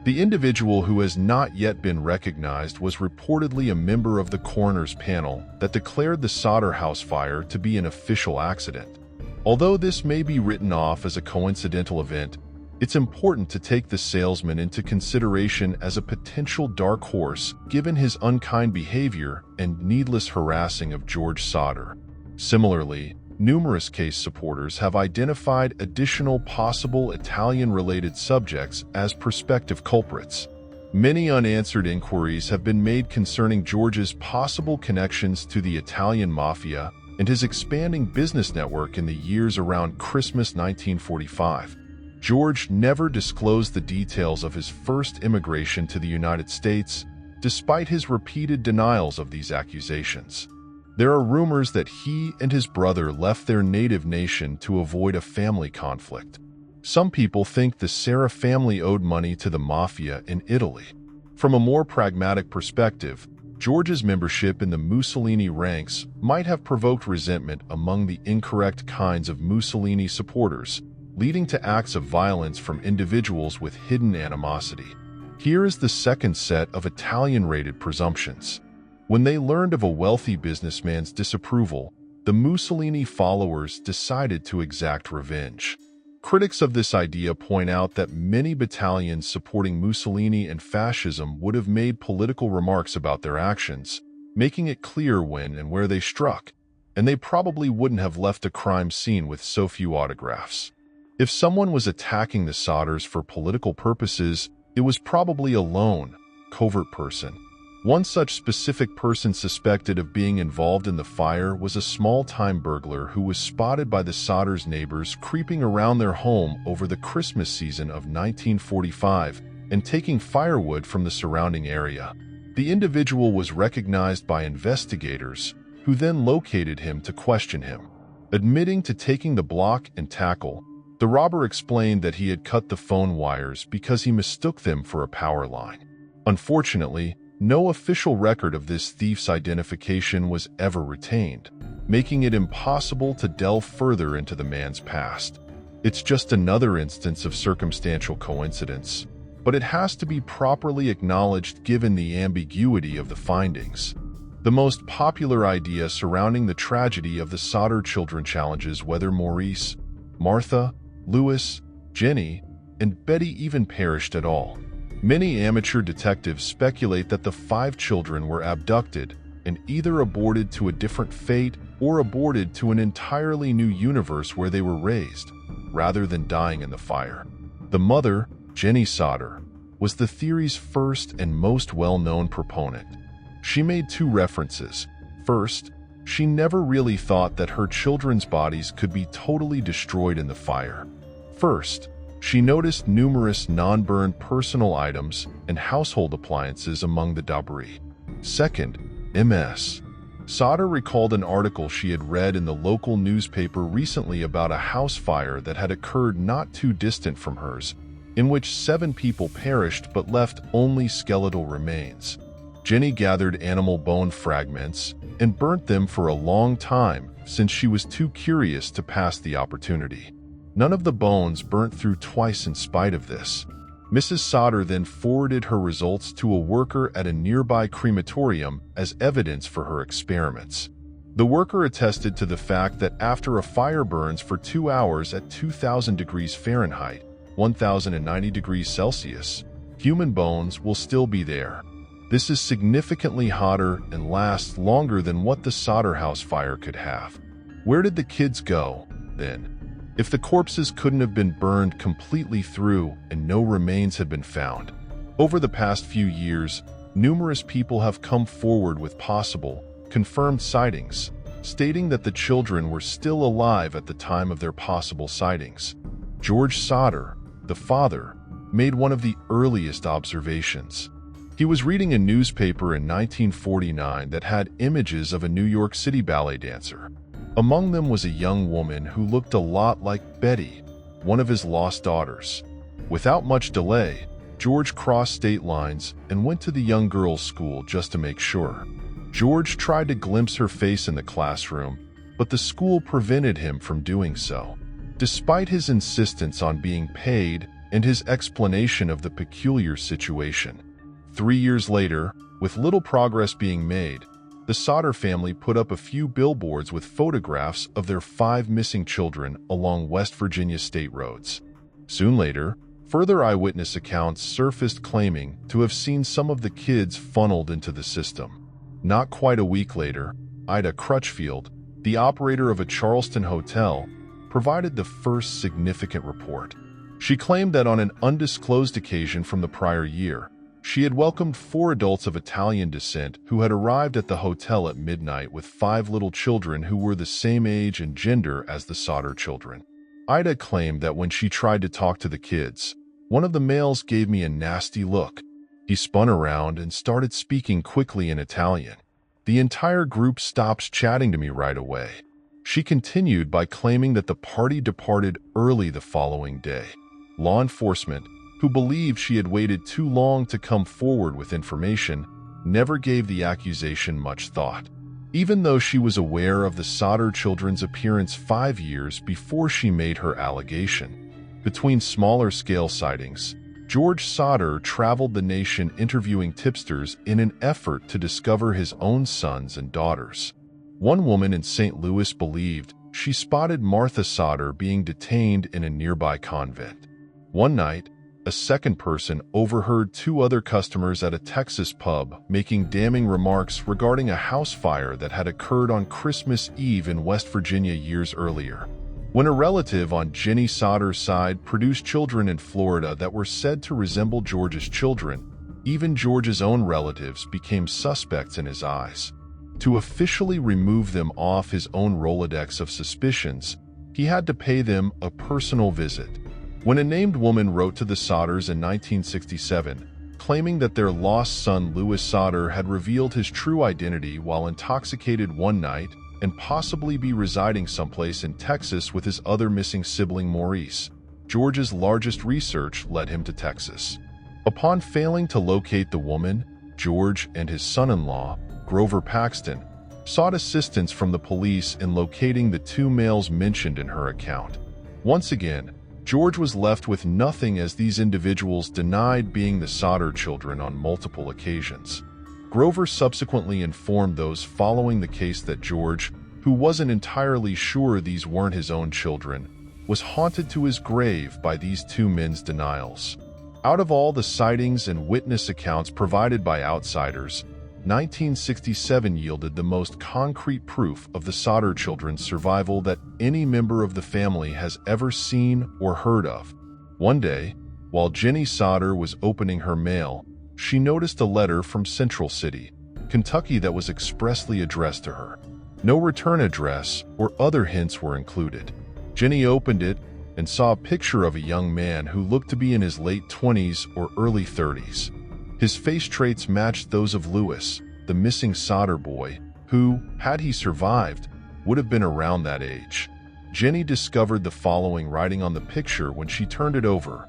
The individual who has not yet been recognized was reportedly a member of the coroner's panel that declared the Sodder House fire to be an official accident. Although this may be written off as a coincidental event, it's important to take the salesman into consideration as a potential dark horse given his unkind behavior and needless harassing of George Sodder. Similarly, numerous case supporters have identified additional possible Italian-related subjects as prospective culprits. Many unanswered inquiries have been made concerning George's possible connections to the Italian mafia and his expanding business network in the years around Christmas 1945. George never disclosed the details of his first immigration to the United States, despite his repeated denials of these accusations. There are rumors that he and his brother left their native nation to avoid a family conflict. Some people think the Serra family owed money to the mafia in Italy. From a more pragmatic perspective, George's membership in the Mussolini ranks might have provoked resentment among the incorrect kinds of Mussolini supporters, leading to acts of violence from individuals with hidden animosity. Here is the second set of Italian-rated presumptions. When they learned of a wealthy businessman's disapproval, the Mussolini followers decided to exact revenge. Critics of this idea point out that many battalions supporting Mussolini and fascism would have made political remarks about their actions, making it clear when and where they struck, and they probably wouldn't have left a crime scene with so few autographs. If someone was attacking the Sodders for political purposes, it was probably a lone, covert person. One such specific person suspected of being involved in the fire was a small-time burglar who was spotted by the Sodders' neighbors creeping around their home over the Christmas season of 1945 and taking firewood from the surrounding area. The individual was recognized by investigators, who then located him to question him. Admitting to taking the block and tackle, the robber explained that he had cut the phone wires because he mistook them for a power line. Unfortunately, no official record of this thief's identification was ever retained, making it impossible to delve further into the man's past. It's just another instance of circumstantial coincidence, but it has to be properly acknowledged given the ambiguity of the findings. The most popular idea surrounding the tragedy of the Sodder Children challenges whether Maurice, Martha, Louis, Jenny, and Betty even perished at all. Many amateur detectives speculate that the 5 children were abducted and either aborted to a different fate or aborted to an entirely new universe where they were raised, rather than dying in the fire. The mother, Jenny Sodder, was the theory's first and most well-known proponent. She made 2 references. First, she never really thought that her children's bodies could be totally destroyed in the fire. First, she noticed numerous non-burned personal items and household appliances among the debris. Second, Ms. Sodder recalled an article she had read in the local newspaper recently about a house fire that had occurred not too distant from hers, in which 7 people perished but left only skeletal remains. Jenny gathered animal bone fragments and burnt them for a long time since she was too curious to pass the opportunity. None of the bones burnt through twice in spite of this. Mrs. Sodder then forwarded her results to a worker at a nearby crematorium as evidence for her experiments. The worker attested to the fact that after a fire burns for 2 hours at 2,000 degrees Fahrenheit, 1,090 degrees Celsius, human bones will still be there. This is significantly hotter and lasts longer than what the Sodder house fire could have. Where did the kids go, then? If the corpses couldn't have been burned completely through and no remains had been found. Over the past few years, numerous people have come forward with possible, confirmed sightings, stating that the children were still alive at the time of their possible sightings. George Sodder, the father, made one of the earliest observations. He was reading a newspaper in 1949 that had images of a New York City ballet dancer. Among them was a young woman who looked a lot like Betty, one of his lost daughters. Without much delay, George crossed state lines and went to the young girl's school just to make sure. George tried to glimpse her face in the classroom, but the school prevented him from doing so. Despite his insistence on being paid and his explanation of the peculiar situation. 3 years later, with little progress being made, the Sodder family put up a few billboards with photographs of their 5 missing children along West Virginia state roads. Soon later, further eyewitness accounts surfaced claiming to have seen some of the kids funneled into the system. Not quite a week later, Ida Crutchfield, the operator of a Charleston hotel, provided the first significant report. She claimed that on an undisclosed occasion from the prior year, she had welcomed 4 adults of Italian descent who had arrived at the hotel at midnight with 5 little children who were the same age and gender as the Sodder children. Ida claimed that when she tried to talk to the kids, one of the males gave me a nasty look. He spun around and started speaking quickly in Italian. The entire group stopped chatting to me right away. She continued by claiming that the party departed early the following day. Law enforcement, who believed she had waited too long to come forward with information, never gave the accusation much thought, even though she was aware of the Sodder children's appearance 5 years before she made her allegation. Between smaller-scale sightings, George Sodder traveled the nation interviewing tipsters in an effort to discover his own sons and daughters. One woman in St. Louis believed she spotted Martha Sodder being detained in a nearby convent. One night, a second person overheard 2 other customers at a Texas pub making damning remarks regarding a house fire that had occurred on Christmas Eve in West Virginia years earlier. When a relative on Jenny Sodder's side produced children in Florida that were said to resemble George's children, even George's own relatives became suspects in his eyes. To officially remove them off his own Rolodex of suspicions, he had to pay them a personal visit. When a named woman wrote to the Sodders in 1967, claiming that their lost son Louis Sodder had revealed his true identity while intoxicated one night and possibly be residing someplace in Texas with his other missing sibling Maurice, George's largest research led him to Texas. Upon failing to locate the woman, George and his son-in-law, Grover Paxton, sought assistance from the police in locating the 2 males mentioned in her account. Once again, George was left with nothing as these individuals denied being the Sodder children on multiple occasions. Grover subsequently informed those following the case that George, who wasn't entirely sure these weren't his own children, was haunted to his grave by these 2 men's denials. Out of all the sightings and witness accounts provided by outsiders, 1967 yielded the most concrete proof of the Sodder children's survival that any member of the family has ever seen or heard of. One day, while Jenny Sodder was opening her mail, she noticed a letter from Central City, Kentucky that was expressly addressed to her. No return address or other hints were included. Jenny opened it and saw a picture of a young man who looked to be in his late 20s or early 30s. His face traits matched those of Louis, the missing Sodder boy, who, had he survived, would have been around that age. Jenny discovered the following writing on the picture when she turned it over.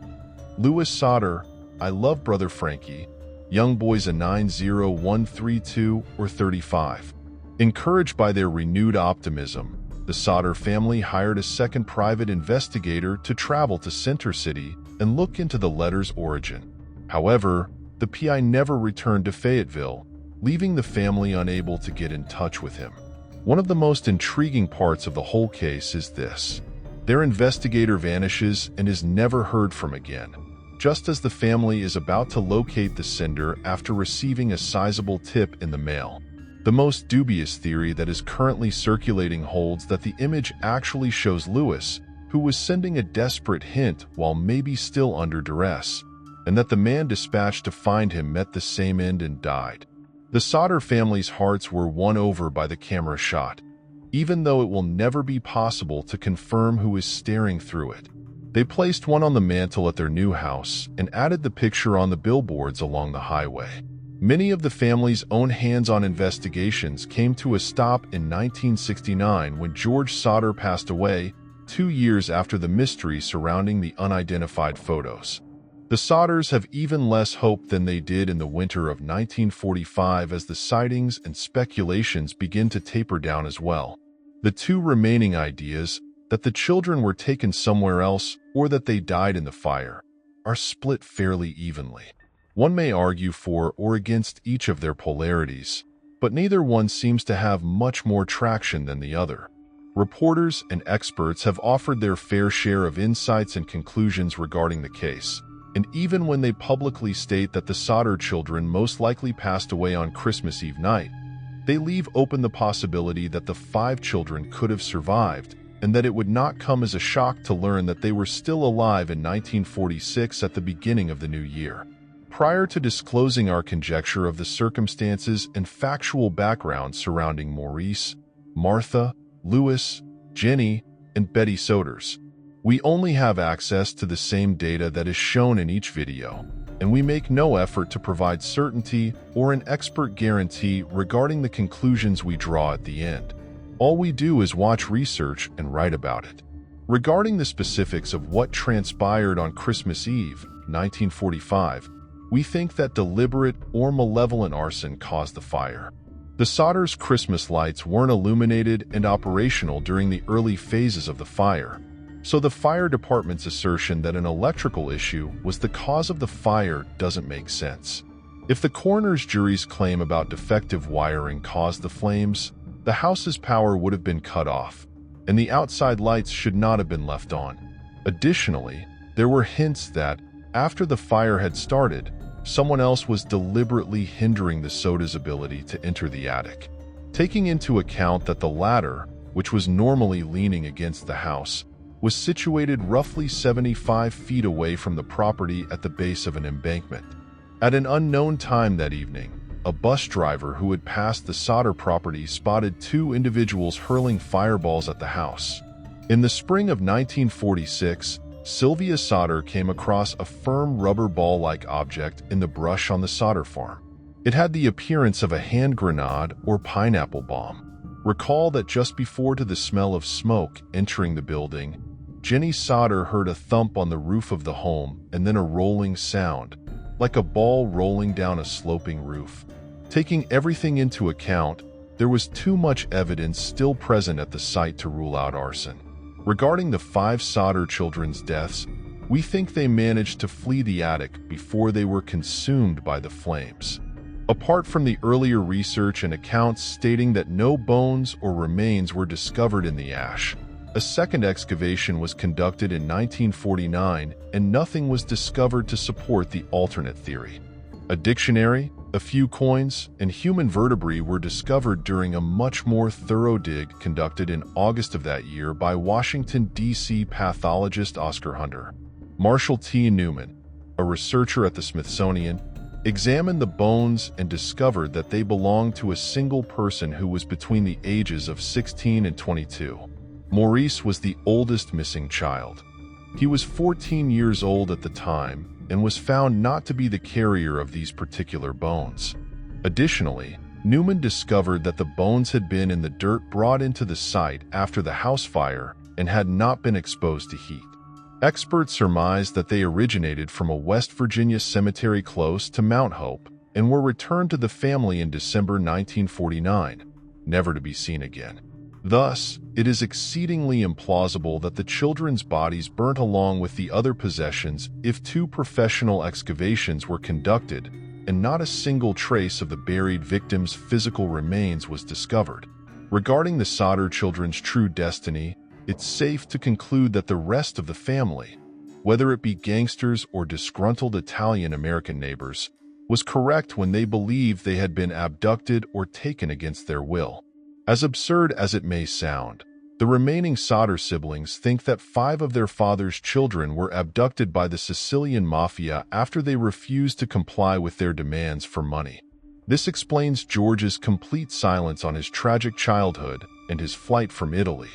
Louis Sodder, I love brother Frankie. Young boys a 90132 or 35. Encouraged by their renewed optimism, the Sodder family hired a second private investigator to travel to Center City and look into the letter's origin. However, the PI never returned to Fayetteville, leaving the family unable to get in touch with him. One of the most intriguing parts of the whole case is this. Their investigator vanishes and is never heard from again, just as the family is about to locate the sender after receiving a sizable tip in the mail. The most dubious theory that is currently circulating holds that the image actually shows Louis, who was sending a desperate hint while maybe still under duress, and that the man dispatched to find him met the same end and died. The Sodder family's hearts were won over by the camera shot, even though it will never be possible to confirm who is staring through it. They placed one on the mantle at their new house and added the picture on the billboards along the highway. Many of the family's own hands-on investigations came to a stop in 1969 when George Sodder passed away, 2 years after the mystery surrounding the unidentified photos. The Sodders have even less hope than they did in the winter of 1945 as the sightings and speculations begin to taper down as well. The 2 remaining ideas, that the children were taken somewhere else or that they died in the fire, are split fairly evenly. One may argue for or against each of their polarities, but neither one seems to have much more traction than the other. Reporters and experts have offered their fair share of insights and conclusions regarding the case, and even when they publicly state that the Sodder children most likely passed away on Christmas Eve night, They leave open the possibility that the 5 children could have survived, and that it would not come as a shock to learn that they were still alive in 1946 at the beginning of the new year. Prior to disclosing our conjecture of the circumstances and factual background surrounding Maurice, Martha, Louis, Jenny, and Betty Sodders, we only have access to the same data that is shown in each video, and we make no effort to provide certainty or an expert guarantee regarding the conclusions we draw at the end. All we do is watch research and write about it. Regarding the specifics of what transpired on Christmas Eve, 1945, we think that deliberate or malevolent arson caused the fire. The Sodders' Christmas lights weren't illuminated and operational during the early phases of the fire, so the fire department's assertion that an electrical issue was the cause of the fire doesn't make sense. If the coroner's jury's claim about defective wiring caused the flames, the house's power would have been cut off, and the outside lights should not have been left on. Additionally, there were hints that, after the fire had started, someone else was deliberately hindering the Sodders' ability to enter the attic. Taking into account that the ladder, which was normally leaning against the house, was situated roughly 75 feet away from the property at the base of an embankment. At an unknown time that evening, a bus driver who had passed the Sodder property spotted 2 individuals hurling fireballs at the house. In the spring of 1946, Sylvia Sodder came across a firm rubber ball-like object in the brush on the Sodder farm. It had the appearance of a hand grenade or pineapple bomb. Recall that just before to the smell of smoke entering the building, Jenny Sodder heard a thump on the roof of the home and then a rolling sound, like a ball rolling down a sloping roof. Taking everything into account, there was too much evidence still present at the site to rule out arson. Regarding the 5 Sodder children's deaths, we think they managed to flee the attic before they were consumed by the flames. Apart from the earlier research and accounts stating that no bones or remains were discovered in the ash, a second excavation was conducted in 1949 and nothing was discovered to support the alternate theory. A dictionary, a few coins, and human vertebrae were discovered during a much more thorough dig conducted in August of that year by Washington, D.C. pathologist Oscar Hunter. Marshall T. Newman, a researcher at the Smithsonian, examined the bones and discovered that they belonged to a single person who was between the ages of 16 and 22. Maurice was the oldest missing child. He was 14 years old at the time and was found not to be the carrier of these particular bones. Additionally, Newman discovered that the bones had been in the dirt brought into the site after the house fire and had not been exposed to heat. Experts surmised that they originated from a West Virginia cemetery close to Mount Hope and were returned to the family in December 1949, never to be seen again. Thus, it is exceedingly implausible that the children's bodies burnt along with the other possessions if 2 professional excavations were conducted and not a single trace of the buried victims' physical remains was discovered. Regarding the Sodder children's true destiny, it's safe to conclude that the rest of the family, whether it be gangsters or disgruntled Italian-American neighbors, was correct when they believed they had been abducted or taken against their will. As absurd as it may sound, the remaining Sodder siblings think that 5 of their father's children were abducted by the Sicilian mafia after they refused to comply with their demands for money. This explains George's complete silence on his tragic childhood and his flight from Italy.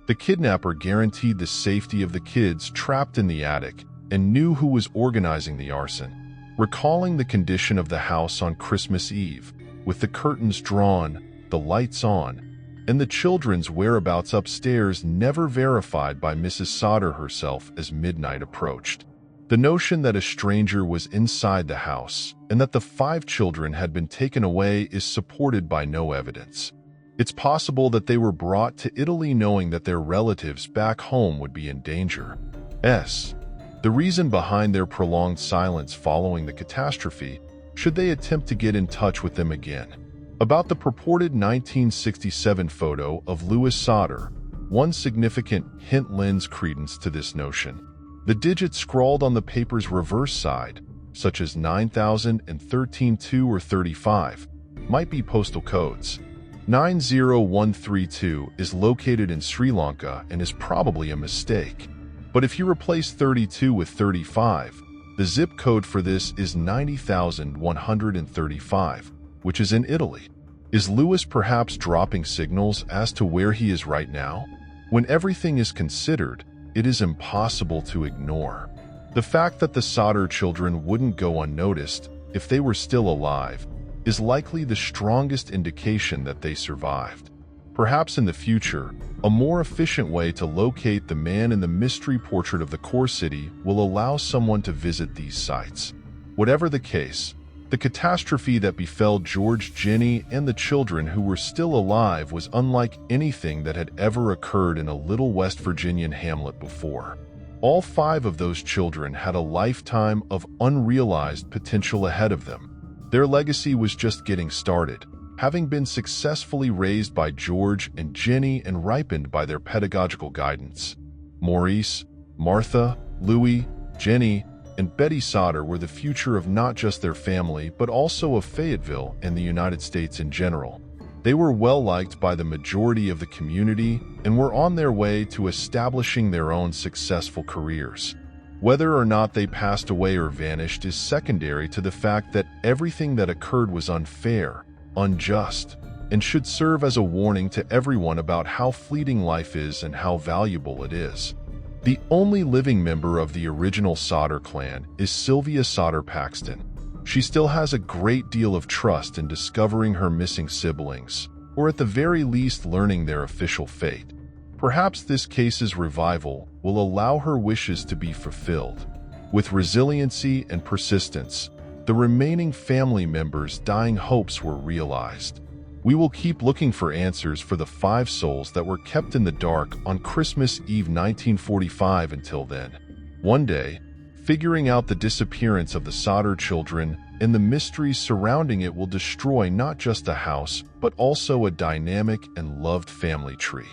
The kidnapper guaranteed the safety of the kids trapped in the attic and knew who was organizing the arson. Recalling the condition of the house on Christmas Eve, with the curtains drawn, the lights on, and the children's whereabouts upstairs never verified by Mrs. Sodder herself as midnight approached. The notion that a stranger was inside the house and that the 5 children had been taken away is supported by no evidence. It's possible that they were brought to Italy knowing that their relatives back home would be in danger. The reason behind their prolonged silence following the catastrophe, should they attempt to get in touch with them again. About the purported 1967 photo of Louis Sodder, one significant hint lends credence to this notion. The digits scrawled on the paper's reverse side, such as 9000 and 132 or 35, might be postal codes. 90132 is located in Sri Lanka and is probably a mistake. But if you replace 32 with 35, the zip code for this is 90,135, which is in Italy. Is Lewis perhaps dropping signals as to where he is right now? When everything is considered, it is impossible to ignore the fact that the Sodder children wouldn't go unnoticed if they were still alive is likely the strongest indication that they survived. Perhaps in the future, a more efficient way to locate the man in the mystery portrait of the core city will allow someone to visit these sites. Whatever the case, the catastrophe that befell George, Jenny, and the children who were still alive was unlike anything that had ever occurred in a little West Virginian hamlet before. All 5 of those children had a lifetime of unrealized potential ahead of them. Their legacy was just getting started, having been successfully raised by George and Jenny and ripened by their pedagogical guidance. Maurice, Martha, Louis, Jenny, and Betty Sodder were the future of not just their family but also of Fayetteville and the United States in general. They were well liked by the majority of the community and were on their way to establishing their own successful careers. Whether or not they passed away or vanished is secondary to the fact that everything that occurred was unfair, unjust, and should serve as a warning to everyone about how fleeting life is and how valuable it is. The only living member of the original Sodder clan is Sylvia Sodder Paxton. She still has a great deal of trust in discovering her missing siblings, or at the very least learning their official fate. Perhaps this case's revival will allow her wishes to be fulfilled. With resiliency and persistence, the remaining family members' dying hopes were realized. We will keep looking for answers for the 5 souls that were kept in the dark on Christmas Eve 1945 until then. One day, figuring out the disappearance of the Sodder children and the mysteries surrounding it will destroy not just a house, but also a dynamic and loved family tree.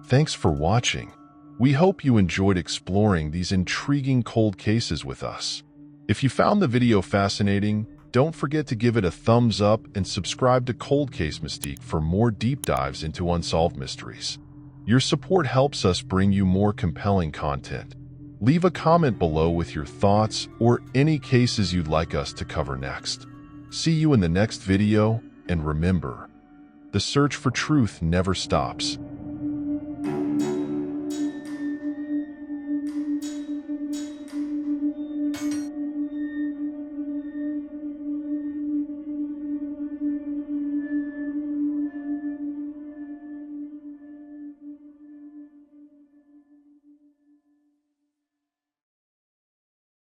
Thanks for watching. We hope you enjoyed exploring these intriguing cold cases with us. If you found the video fascinating, don't forget to give it a thumbs up and subscribe to Cold Case Mystique for more deep dives into unsolved mysteries. Your support helps us bring you more compelling content. Leave a comment below with your thoughts or any cases you'd like us to cover next. See you in the next video, and remember, the search for truth never stops.